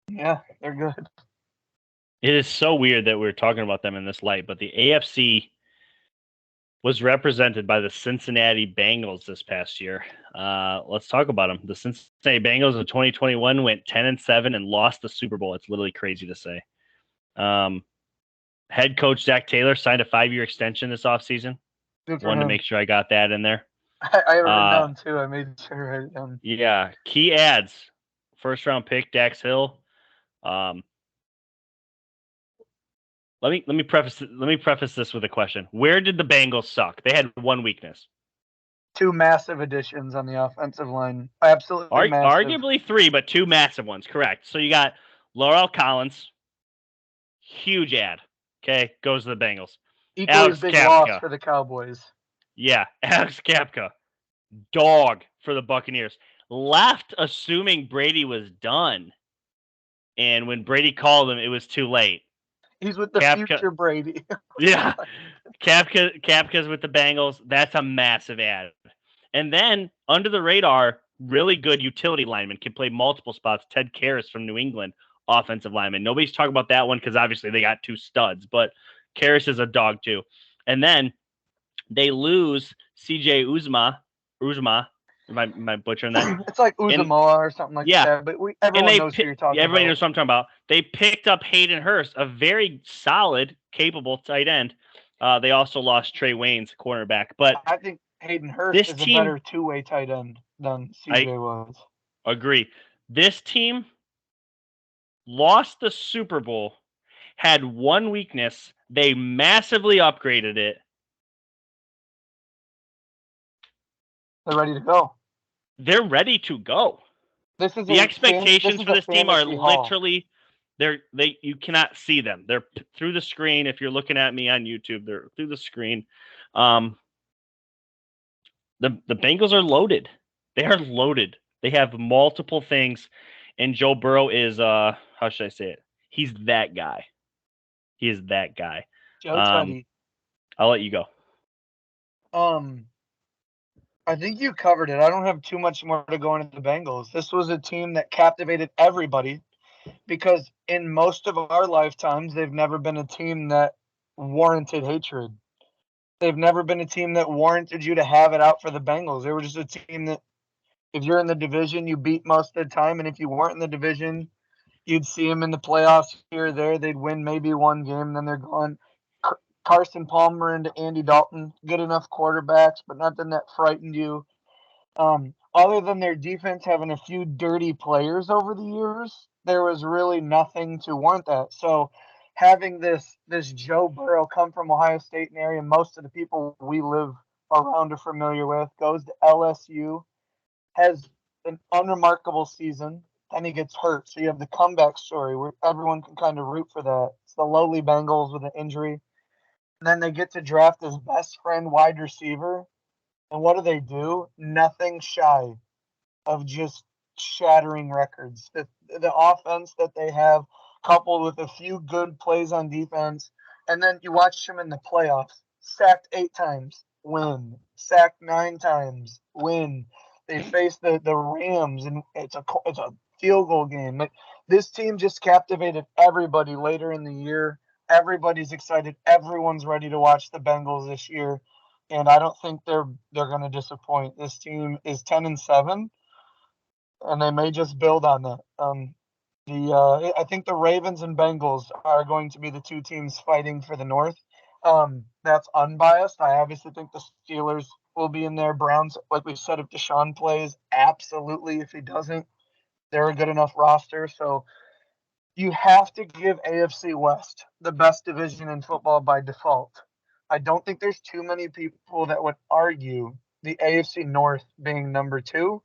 B: Yeah, they're good.
A: It is so weird that we're talking about them in this light, but the AFC was represented by the Cincinnati Bengals this past year. Let's talk about them. The Cincinnati Bengals of 2021 went 10-7 and lost the Super Bowl. It's literally crazy to say. Head coach Zach Taylor signed a 5-year extension this offseason. Wanted to make sure I got that in there.
B: I have it written down too. I made sure to write it down.
A: Yeah. Key adds. First round pick, Dax Hill. Let me preface this with a question. Where did the Bengals suck? They had one weakness.
B: 2 massive additions on the offensive line. Absolutely massive.
A: Arguably 3, but 2 massive ones. Correct. So you got Laurel Collins, huge ad. Okay, goes to the Bengals.
B: Equally
A: Alex
B: big
A: Kapka.
B: loss for the Cowboys.
A: Yeah, Alex Kapka, dog for the Buccaneers. Left assuming Brady was done, and when Brady called him, it was too late.
B: He's with the future Brady.
A: Yeah. Kapka's with the Bengals. That's a massive ad. And then, under the radar, really good utility lineman, can play multiple spots. Ted Karras from New England, offensive lineman. Nobody's talking about that one because obviously they got 2 studs, but Karras is a dog too. And then they lose CJ Uzma. Am I butchering that?
B: It's like Uzamoa or something like that. But everyone knows who you're talking about.
A: Everybody knows what I'm talking about. They picked up Hayden Hurst, a very solid, capable tight end. They also lost Trey Waynes, cornerback. But
B: I think Hayden Hurst is a better 2-way tight end than CJ was.
A: Agree. This team lost the Super Bowl, had one weakness. They massively upgraded it.
B: They're ready to go.
A: They're ready to go.
B: This is
A: the expectations for this team are literally You cannot see them. They're through the screen. If you're looking at me on YouTube, they're through the screen. The Bengals are loaded. They are loaded. They have multiple things, and Joe Burrow is how should I say it? He's that guy. He is that guy.
B: Joe Tutty.
A: I'll let you go.
B: I think you covered it. I don't have too much more to go into the Bengals. This was a team that captivated everybody because in most of our lifetimes, they've never been a team that warranted hatred. They've never been a team that warranted you to have it out for the Bengals. They were just a team that if you're in the division, you beat most of the time. And if you weren't in the division, you'd see them in the playoffs here or there. They'd win maybe one game, then they're gone. Carson Palmer and Andy Dalton, good enough quarterbacks, but nothing that frightened you. Other than their defense having a few dirty players over the years, there was really nothing to warrant that. So having this Joe Burrow come from Ohio State, an area most of the people we live around are familiar with, goes to LSU, has an unremarkable season, then he gets hurt. So you have the comeback story where everyone can kind of root for that. It's the lowly Bengals with an injury. And then they get to draft his best friend wide receiver. And what do? Nothing shy of just shattering records. The offense that they have, coupled with a few good plays on defense, and then you watch them in the playoffs. Sacked 8 times, win. Sacked 9 times, win. They face the Rams, and it's a field goal game. But this team just captivated everybody later in the year. Everybody's excited. Everyone's ready to watch the Bengals this year, and I don't think they're going to disappoint. This team is 10-7, and they may just build on that. I think the Ravens and Bengals are going to be the two teams fighting for the North. That's unbiased. I obviously think the Steelers will be in there. Browns, like we said, if Deshaun plays, absolutely. If he doesn't, they're a good enough roster. So you have to give AFC West the best division in football by default. I don't think there's too many people that would argue the AFC North being number 2,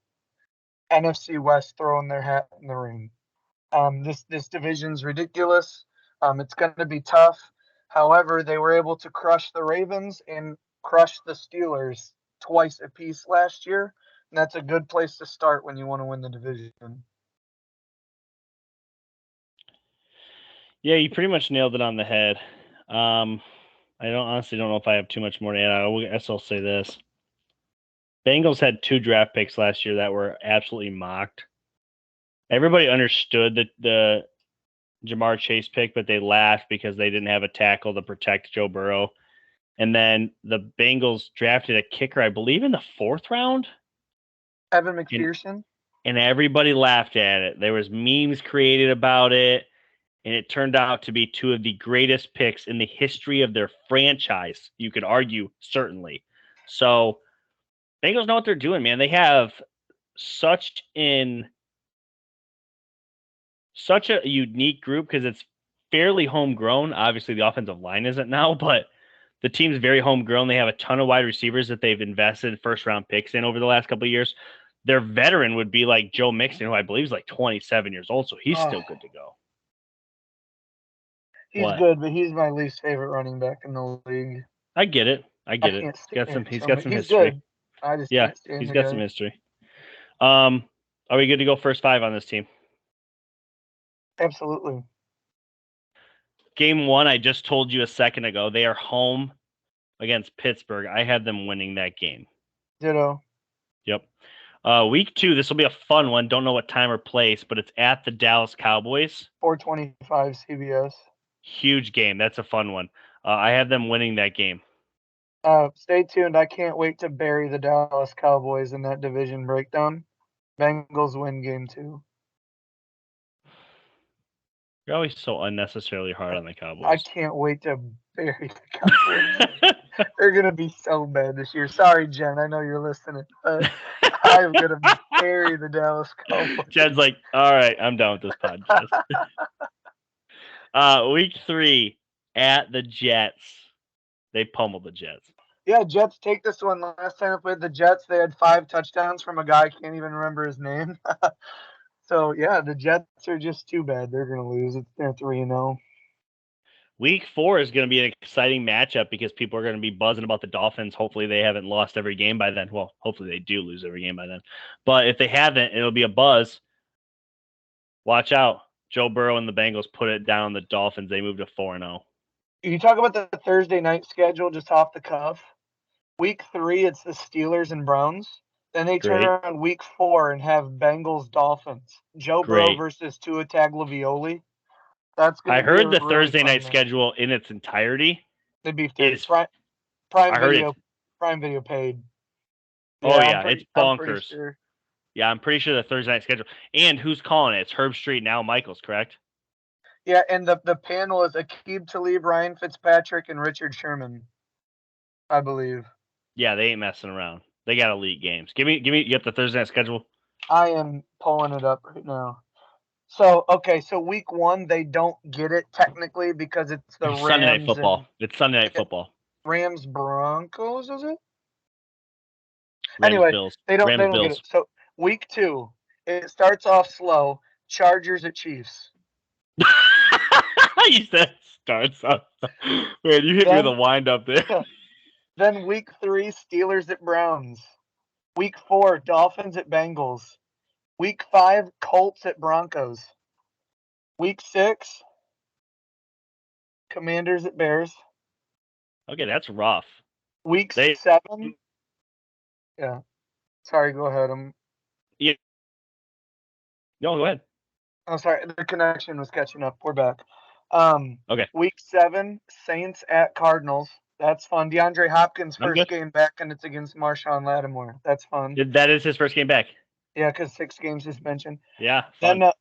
B: NFC West throwing their hat in the ring. This division's ridiculous. It's going to be tough. However, they were able to crush the Ravens and crush the Steelers twice apiece last year. And that's a good place to start when you want to win the division.
A: Yeah, you pretty much nailed it on the head. I honestly don't know if I have too much more to add. I guess I'll say this. Bengals had 2 draft picks last year that were absolutely mocked. Everybody understood the Jamar Chase pick, but they laughed because they didn't have a tackle to protect Joe Burrow. And then the Bengals drafted a kicker, I believe, in the 4th round.
B: Evan McPherson.
A: And everybody laughed at it. There was memes created about it. And it turned out to be 2 of the greatest picks in the history of their franchise. You could argue, certainly. So Bengals know what they're doing, man. They have such a unique group because it's fairly homegrown. Obviously, the offensive line isn't now, but the team's very homegrown. They have a ton of wide receivers that they've invested first-round picks in over the last couple of years. Their veteran would be like Joe Mixon, who I believe is like 27 years old, so he's still good to go.
B: He's good, but he's my least favorite running back in the league.
A: I get it. He's got some history.
B: Good. I just
A: yeah,
B: can't stand
A: he's got
B: guy.
A: some history. Are we good to go first 5 on this team?
B: Absolutely.
A: Game 1, I just told you a second ago, they are home against Pittsburgh. I had them winning that game.
B: Ditto.
A: Yep. Week 2, this will be a fun one. Don't know what time or place, but it's at the Dallas Cowboys.
B: 425 CBS.
A: Huge game. That's a fun one. I have them winning that game.
B: Stay tuned. I can't wait to bury the Dallas Cowboys in that division breakdown. Bengals win game 2.
A: You're always so unnecessarily hard on the Cowboys.
B: I can't wait to bury the Cowboys. They're going to be so bad this year. Sorry, Jen. I know you're listening. I'm going to bury the Dallas Cowboys.
A: Jen's like, all right, I'm done with this podcast. Week 3 at the Jets. They pummeled the Jets.
B: Yeah, Jets take this one. Last time I played the Jets, they had 5 touchdowns from a guy I can't even remember his name. So yeah, the Jets are just too bad. They're gonna lose. They're 3-0.
A: Week 4 is going to be an exciting matchup because people are going to be buzzing about the Dolphins. Hopefully they haven't lost every game by then. Well, hopefully they do lose every game by then. But if they haven't, it'll be a buzz. Watch out. Joe Burrow and the Bengals put it down on the Dolphins. They moved to 4-0.
B: You talk about the Thursday night schedule just off the cuff. Week 3, it's the Steelers and Browns. Then they turn
A: Great.
B: around week 4 and have Bengals Dolphins. Joe Burrow
A: Great.
B: versus Tua Tagovailoa. That's
A: I
B: going to be
A: heard
B: a
A: the
B: really
A: Thursday
B: fun
A: night
B: match.
A: schedule in its entirety
B: They beefed it.
A: is
B: Prime
A: I heard
B: Video.
A: it.
B: Prime Video paid.
A: Oh yeah, it's
B: I'm pretty
A: bonkers.
B: sure.
A: Yeah, I'm pretty sure the Thursday night schedule. And who's calling it? It's Herb Street now Michaels, correct?
B: Yeah, and the panel is Aqib Talib, Ryan Fitzpatrick, and Richard Sherman, I believe.
A: Yeah, they ain't messing around. They got elite games. Give me you got the Thursday night schedule?
B: I am pulling it up right now. So so week 1 they don't get it technically because it's the
A: It's Sunday night
B: Rams
A: football.
B: and
A: It's Sunday night football.
B: Rams Broncos, is it?
A: Rams
B: Anyway,
A: Bills.
B: they don't get
A: Bills.
B: it. So week 2, it starts off slow. Chargers at Chiefs.
A: You said starts up. Man, you hit me with a wind up there.
B: Then week 3, Steelers at Browns. Week 4, Dolphins at Bengals. Week 5, Colts at Broncos. Week 6, Commanders at Bears.
A: Okay, that's rough.
B: Week 7. Yeah. Sorry, go ahead.
A: Yeah. No, go ahead.
B: Oh, sorry. The connection was catching up. We're back.
A: Okay.
B: Week 7, Saints at Cardinals. That's fun. DeAndre Hopkins'
A: I'm
B: first
A: good.
B: game back, and it's against Marshawn Lattimore. That's fun.
A: That is his first game back.
B: Yeah, because 6 game suspension.
A: Yeah, fun.
B: Then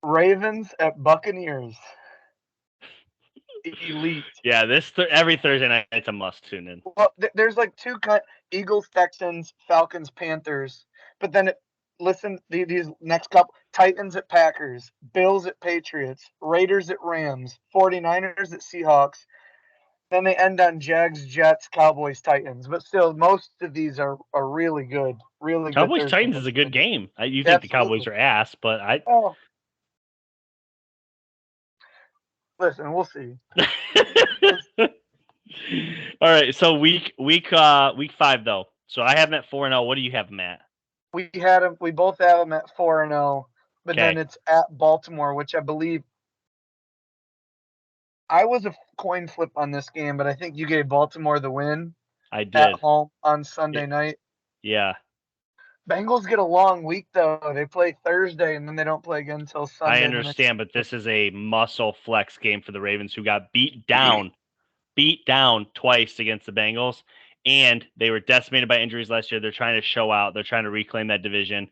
B: Ravens at Buccaneers. Elite.
A: Yeah, every Thursday night it's a must tune in.
B: Well, there's like 2 Eagles, Texans, Falcons, Panthers. But then listen, these next couple: Titans at Packers, Bills at Patriots, Raiders at Rams, 49ers at Seahawks. Then they end on Jags, Jets, Cowboys, Titans. But still, most of these are really good. Really good.
A: Cowboys Titans is a good game. You think the Cowboys are ass, but
B: Oh. Listen, we'll see.
A: All right, so week 5 though. So I have them at 4-0. What do you have them at?
B: We both have them at 4-0, but then it's at Baltimore, which I believe I was a coin flip on this game, but I think you gave Baltimore the win.
A: I did.
B: At home on Sunday night.
A: Yeah.
B: Bengals get a long week though. They play Thursday and then they don't play again until Sunday.
A: I understand, but this is a muscle flex game for the Ravens, who got beat down twice against the Bengals, and they were decimated by injuries last year. They're trying to show out. They're trying to reclaim that division.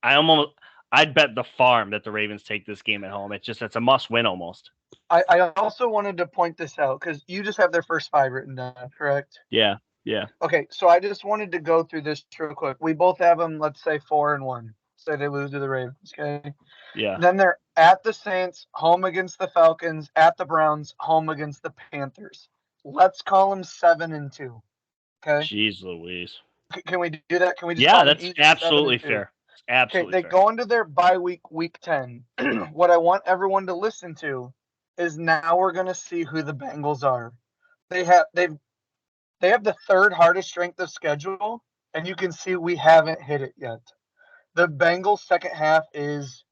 A: I'd bet the farm that the Ravens take this game at home. It's a must win almost.
B: I also wanted to point this out because you just have their first 5 written down, correct?
A: Yeah.
B: Okay, so I just wanted to go through this real quick. We both have them, let's say 4-1. Say they lose to the Ravens, okay?
A: Yeah.
B: Then they're at the Saints, home against the Falcons, at the Browns, home against the Panthers. Let's call them 7-2. Okay.
A: Jeez Louise.
B: Can we do that? Can we just?
A: Yeah, that's absolutely fair.
B: Absolutely. Okay, they go into their bye week, week 10. What I want everyone to listen to is now we're going to see who the Bengals are. They have the 3rd hardest strength of schedule, and you can see we haven't hit it yet. The Bengals' second half is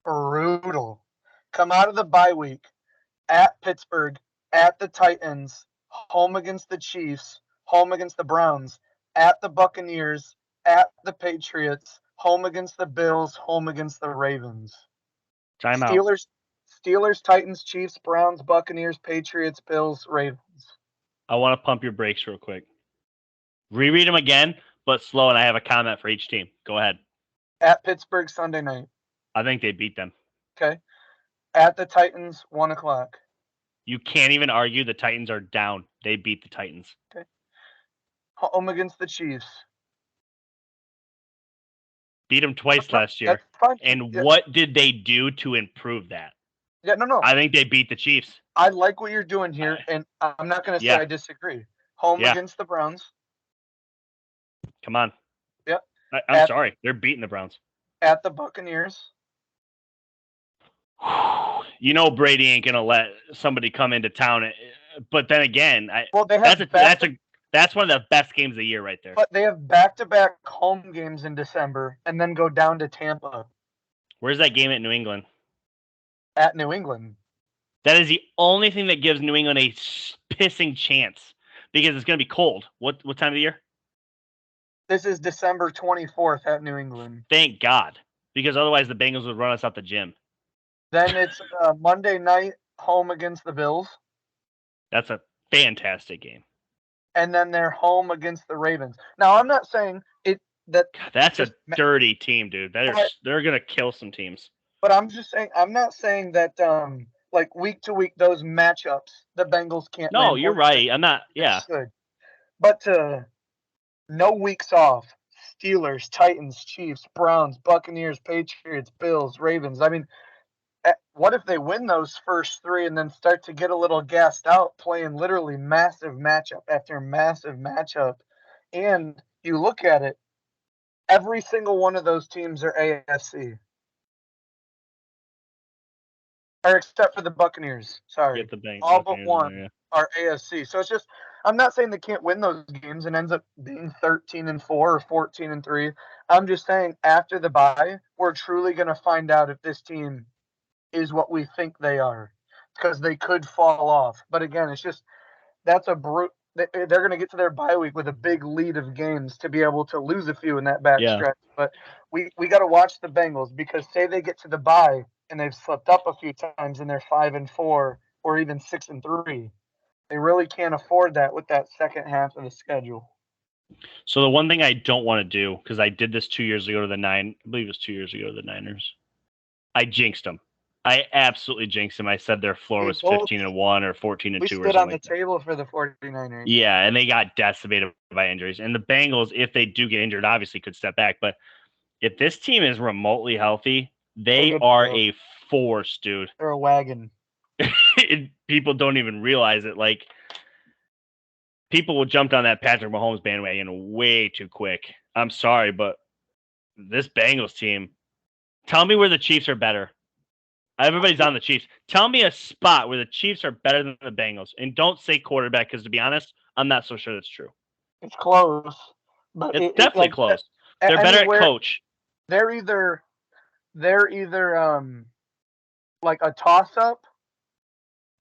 B: brutal. Come out of the bye week at Pittsburgh, at the Titans, home against the Chiefs, home against the Browns, at the Buccaneers, at the Patriots, home against the Bills, home against the Ravens.
A: Timeout.
B: Steelers, Titans, Chiefs, Browns, Buccaneers, Patriots, Bills, Ravens.
A: I want to pump your brakes real quick. Reread them again, but slow, and I have a comment for each team. Go ahead.
B: At Pittsburgh Sunday night.
A: I think they beat them.
B: Okay. At the Titans, 1:00.
A: You can't even argue the Titans are down. They beat the Titans.
B: Okay. Home against the Chiefs.
A: Beat them twice last year. And what did they do to improve that?
B: Yeah, no.
A: I think they beat the Chiefs.
B: I like what you're doing here, and I'm not going to say I disagree. Home against the Browns.
A: Come on.
B: Yep.
A: I'm sorry. They're beating the Browns.
B: At the Buccaneers.
A: You know Brady ain't gonna let somebody come into town, but then again,
B: Well, they
A: that's
B: have
A: that's one of the best games of the year right there.
B: but they have back-to-back home games in December, and then go down to Tampa
A: Where's that game at New England?
B: at New England.
A: That is the only thing that gives New England a pissing chance because it's gonna be cold. What time of the year?
B: This is December 24th at New England.
A: Thank God, because otherwise the Bengals would run us out the gym.
B: Then it's Monday night home against the Bills.
A: That's a fantastic game.
B: And then they're home against the Ravens. Now, I'm not saying it that
A: God, that's a dirty team, dude. They're gonna kill some teams.
B: But I'm just saying, I'm not saying that like week to week those matchups the Bengals can't win.
A: No, you're right. I'm not. Yeah.
B: Should. But no weeks off. Steelers, Titans, Chiefs, Browns, Buccaneers, Patriots, Bills, Ravens. I mean, what if they win those first three and then start to get a little gassed out playing literally massive matchup after massive matchup? And you look at it, every single one of those teams are AFC. Or except for the Buccaneers. Sorry.
A: Get the Bengals.
B: All but one are AFC. So it's just, I'm not saying they can't win those games and ends up being 13-4 or 14-3. I'm just saying after the bye, we're truly going to find out if this team is what we think they are, because they could fall off. But again, it's just, that's a brute. They're going to get to their bye week with a big lead of games to be able to lose a few in that back stretch. But we got to watch the Bengals, because say they get to the bye and they've slipped up a few times and they're 5-4 or even 6-3. They really can't afford that with that second half of the schedule.
A: So the one thing I don't want to do, because I did this 2 years ago to the I believe it was 2 years ago to the Niners, I jinxed them. I absolutely jinxed them. I said their floor was 15-1 or 14-2.
B: We stood on the table for the 49ers.
A: Yeah, and they got decimated by injuries. And the Bengals, if they do get injured, obviously could step back. But if this team is remotely healthy, they are a force, dude.
B: They're a wagon.
A: People don't even realize it. Like, people will jump on that Patrick Mahomes bandwagon way too quick. I'm sorry, but this Bengals team, tell me where the Chiefs are better. Everybody's on the Chiefs. Tell me a spot where the Chiefs are better than the Bengals. And don't say quarterback, because to be honest, I'm not so sure that's true.
B: It's close. But
A: it's definitely close. They're better at coach.
B: They're either like a toss-up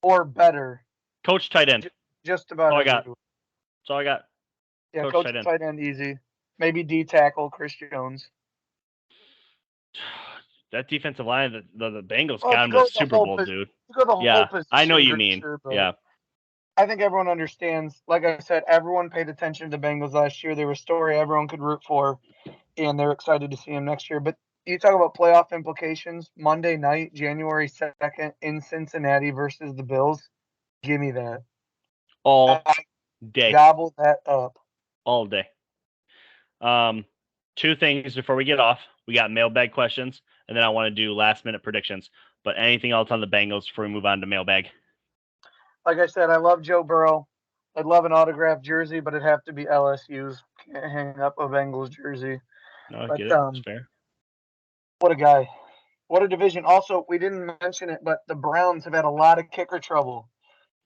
B: or better.
A: Coach tight end.
B: Just about
A: all I got. That's all I got.
B: Yeah, coach tight end easy. Maybe D tackle Chris Jones.
A: That defensive line, the Bengals got him to the Super Bowl, dude. Yeah, I know what you mean. Yeah.
B: I think everyone understands. Like I said, everyone paid attention to the Bengals last year. They were a story everyone could root for, and they're excited to see them next year. But you talk about playoff implications. Monday night, January 2nd, in Cincinnati versus the Bills. Give me that.
A: All day.
B: Gobble that up.
A: All day. Two things before we get off. We got mailbag questions, and then I want to do last-minute predictions. But anything else on the Bengals before we move on to mailbag?
B: Like I said, I love Joe Burrow. I'd love an autographed jersey, but it'd have to be LSU's. Can't hang up a Bengals jersey.
A: No, I get it. That's fair.
B: What a guy. What a division. Also, we didn't mention it, but the Browns have had a lot of kicker trouble.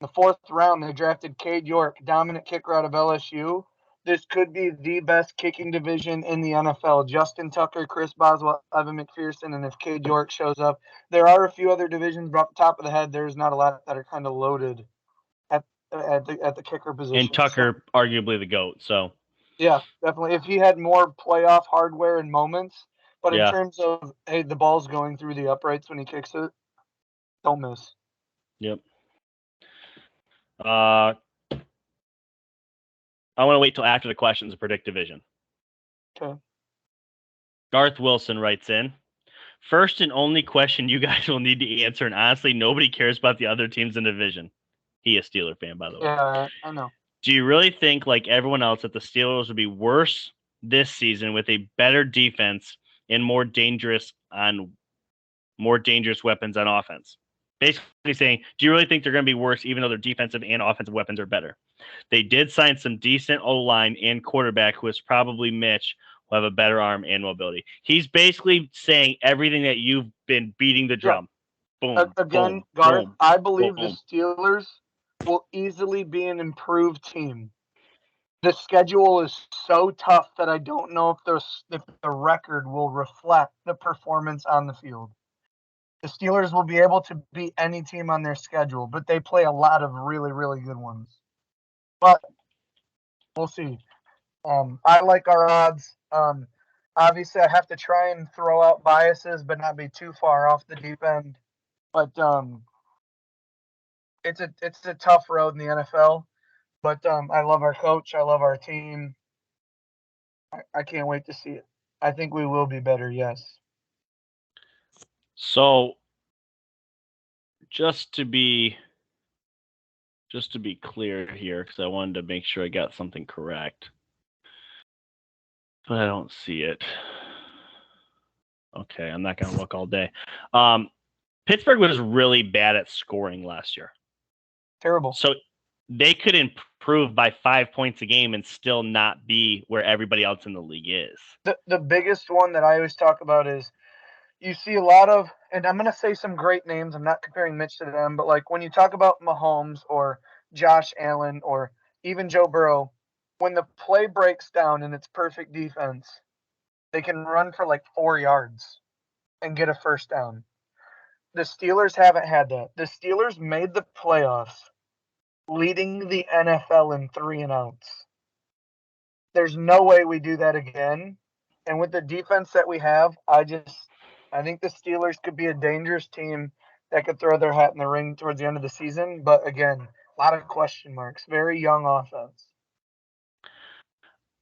B: In the 4th round, they drafted Cade York, dominant kicker out of LSU. This could be the best kicking division in the NFL. Justin Tucker, Chris Boswell, Evan McPherson, and if Cade York shows up. There are a few other divisions, but off the top of the head, there's not a lot that are kind of loaded at the kicker position.
A: And Tucker, arguably the GOAT, so.
B: Yeah, definitely. If he had more playoff hardware and moments, but in terms of, hey, the ball's going through the uprights when he kicks it, don't miss.
A: Yep. I want to wait till after the questions to predict division.
B: Okay.
A: Garth Wilson writes in, first and only question you guys will need to answer, and honestly, nobody cares about the other teams in the division. He is a Steeler fan, by the way.
B: Yeah, I know.
A: Do you really think, like everyone else, that the Steelers would be worse this season with a better defense and more dangerous weapons on offense? Basically saying, do you really think they're going to be worse even though their defensive and offensive weapons are better? They did sign some decent O-line and quarterback, who is probably Mitch, will have a better arm and mobility. He's basically saying everything that you've been beating the drum. Boom.
B: Again,
A: boom,
B: Garth,
A: boom,
B: I believe
A: boom.
B: the Steelers will easily be an improved team. The schedule is so tough that I don't know if the record will reflect the performance on the field. The Steelers will be able to beat any team on their schedule, but they play a lot of really, really good ones. But we'll see. I like our odds. Obviously, I have to try and throw out biases, but not be too far off the deep end. But it's a tough road in the NFL. But I love our coach. I love our team. I can't wait to see it. I think we will be better. Yes.
A: So, just to be clear here, because I wanted to make sure I got something correct, but I don't see it. Okay, I'm not going to look all day. Pittsburgh was really bad at scoring last year.
B: Terrible.
A: So they could improve by 5 points a game and still not be where everybody else in the league is.
B: The biggest one that I always talk about is you see a lot of, and I'm going to say some great names. I'm not comparing Mitch to them, but like when you talk about Mahomes or Josh Allen or even Joe Burrow, when the play breaks down and it's perfect defense, they can run for like 4 yards and get a first down. The Steelers haven't had that. The Steelers made the playoffs leading the NFL in 3-and-outs. There's no way we do that again. And with the defense that we have, I think the Steelers could be a dangerous team that could throw their hat in the ring towards the end of the season. But again, a lot of question marks. Very young offense.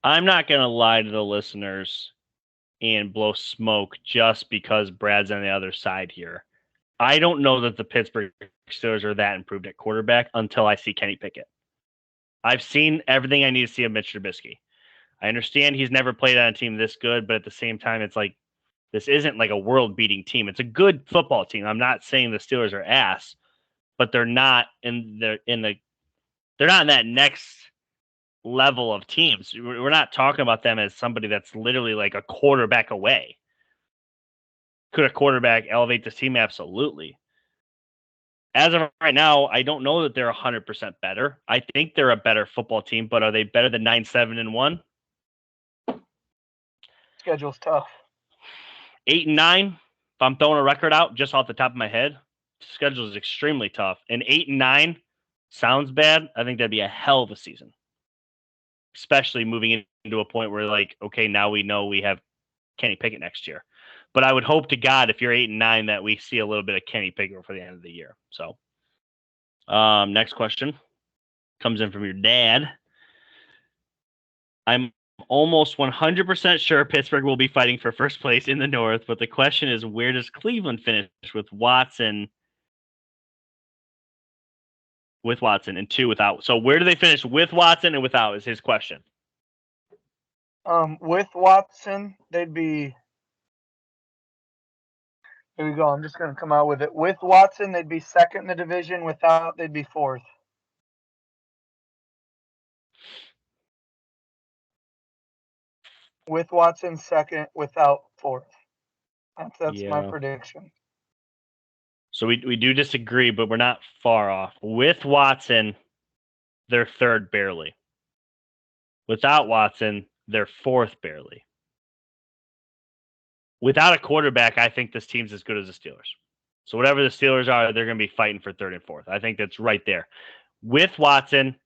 A: I'm not going to lie to the listeners and blow smoke just because Brad's on the other side here. I don't know that the Pittsburgh Steelers are that improved at quarterback until I see Kenny Pickett. I've seen everything I need to see of Mitch Trubisky. I understand he's never played on a team this good, but at the same time, it's like this isn't like a world-beating team. It's a good football team. I'm not saying the Steelers are ass, but they're not in that next level of teams. We're not talking about them as somebody that's literally like a quarterback away. Could a quarterback elevate this team? Absolutely. As of right now, I don't know that they're 100% better. I think they're a better football team, but are they better than 9-7-1?
B: Schedule's tough.
A: 8-9. If I'm throwing a record out just off the top of my head, schedule is extremely tough. And 8-9 sounds bad. I think that'd be a hell of a season, especially moving into a point where like, okay, now we know we have Kenny Pickett next year. But I would hope to God if you're 8-9 that we see a little bit of Kenny Pickett for the end of the year. So, next question comes in from your dad. I'm almost 100% sure Pittsburgh will be fighting for first place in the North, but the question is, where does Cleveland finish with Watson? With Watson and 2 without. So where do they finish with Watson and without is his question.
B: With Watson, they'd be. Here we go. I'm just going to come out with it. With Watson, they'd be second in the division. Without, they'd be fourth. With Watson, second. Without, fourth. That's my prediction.
A: So we do disagree, but we're not far off. With Watson, they're third barely. Without Watson, they're fourth barely. Without a quarterback, I think this team's as good as the Steelers. So whatever the Steelers are, they're going to be fighting for third and fourth. I think that's right there. With Watson,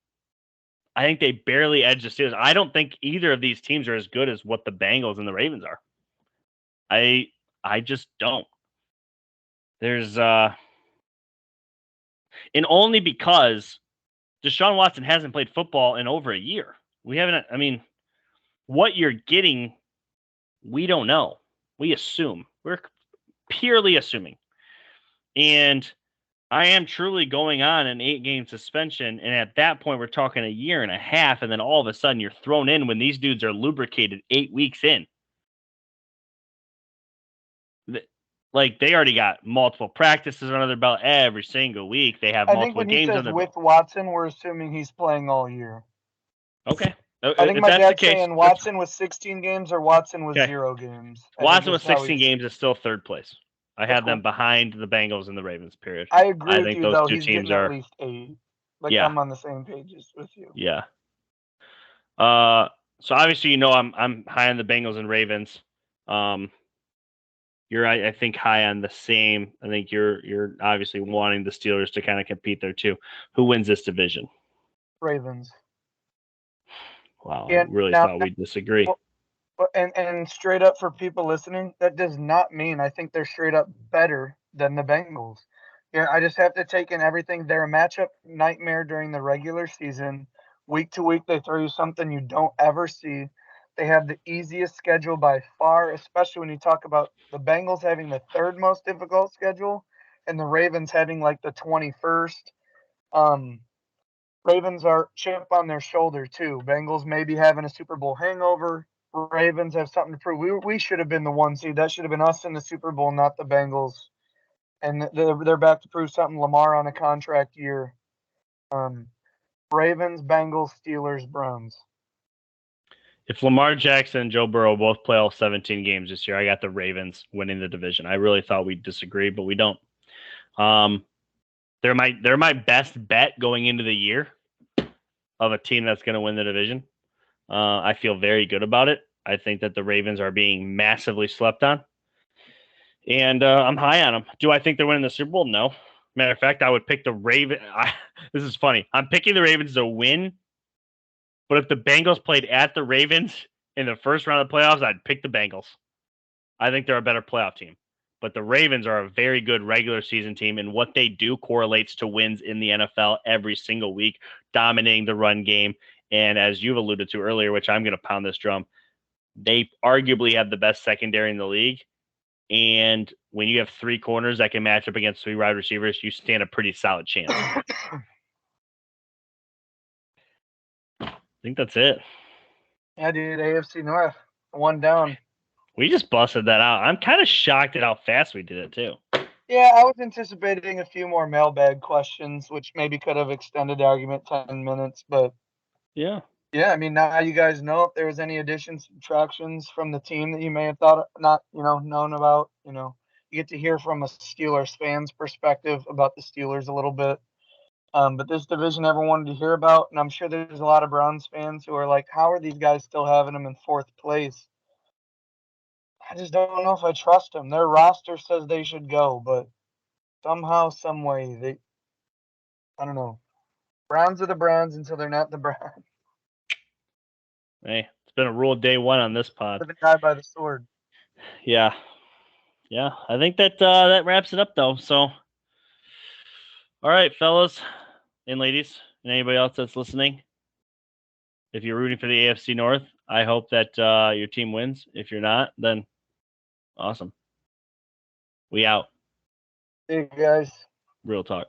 A: I think they barely edge the Steelers. I don't think either of these teams are as good as what the Bengals and the Ravens are. I just don't. There's and only because Deshaun Watson hasn't played football in over a year. We haven't. I mean, what you're getting, we don't know. We assume. We're purely assuming. And I am truly going on an 8-game suspension. And at that point, we're talking a year and a half. And then all of a sudden, you're thrown in when these dudes are lubricated 8 weeks in. Like, they already got multiple practices under their belt every single week. They have multiple games under their belt.
B: With Watson, we're assuming he's playing all year.
A: Okay.
B: I think
A: If
B: my
A: that's the
B: dad's
A: case,
B: saying Watson with 16 games or Watson with
A: okay.
B: 0 games.
A: Watson with 16 games is still third place. I
B: That's
A: have them
B: cool.
A: behind the Bengals and the Ravens, period.
B: I agree with
A: think
B: you,
A: those
B: though.
A: two
B: He's
A: teams
B: getting at
A: are,
B: least 8. Like,
A: yeah.
B: I'm on the same pages with you.
A: Yeah. So obviously, I'm high on the Bengals and Ravens. You're, I think, high on the same. I think you're obviously wanting the Steelers to kind of compete there too. Who wins this division?
B: Ravens.
A: Wow, I
B: And
A: really
B: now,
A: thought we'd disagree.
B: and straight up for people listening, that does not mean I think they're straight up better than the Bengals. Yeah, I just have to take in everything. They're a matchup nightmare during the regular season. Week to week, they throw you something you don't ever see. They have the easiest schedule by far, especially when you talk about the Bengals having the third most difficult schedule and the Ravens having like the 21st. Um, Ravens are chip on their shoulder too. Bengals maybe having a Super Bowl hangover. Ravens have something to prove. We should have been the 1 seed. That should have been us in the Super Bowl, not the Bengals. And they're back to prove something. Lamar on a contract year. Ravens, Bengals, Steelers, Browns.
A: If Lamar Jackson and Joe Burrow both play all 17 games this year, I got the Ravens winning the division. I really thought we'd disagree, but we don't. They're my best bet going into the year of a team that's going to win the division. I feel very good about it. I think that the Ravens are being massively slept on, and I'm high on them. Do I think they're winning the Super Bowl? No. Matter of fact, I would pick the Ravens. This is funny. I'm picking the Ravens to win, but if the Bengals played at the Ravens in the first round of the playoffs, I'd pick the Bengals. I think they're a better playoff team. But the Ravens are a very good regular season team, and what they do correlates to wins in the NFL every single week, dominating the run game. And as you've alluded to earlier, which I'm going to pound this drum, they arguably have the best secondary in the league. And when you have 3 corners that can match up against 3 wide receivers, you stand a pretty solid chance. I think that's it.
B: Yeah, dude, AFC North, 1 down.
A: We just busted that out. I'm kind of shocked at how fast we did it, too.
B: Yeah, I was anticipating a few more mailbag questions, which maybe could have extended the argument 10 minutes. But
A: yeah,
B: I mean, now you guys know if there was any additions, subtractions from the team that you may have thought not, known about. You get to hear from a Steelers fan's perspective about the Steelers a little bit. But this division everyone wanted to hear about, and I'm sure there's a lot of Browns fans who are like, how are these guys still having them in 4th place? I just don't know if I trust them. Their roster says they should go, but somehow, some way, I don't know. Browns are the Browns until they're not the Browns.
A: Hey, it's been a rule day 1 on this pod.
B: Live and die by the sword.
A: Yeah. I think that that wraps it up, though. So, all right, fellas and ladies, and anybody else that's listening, if you're rooting for the AFC North, I hope that your team wins. If you're not, then awesome. We out.
B: Hey, guys.
A: Real talk.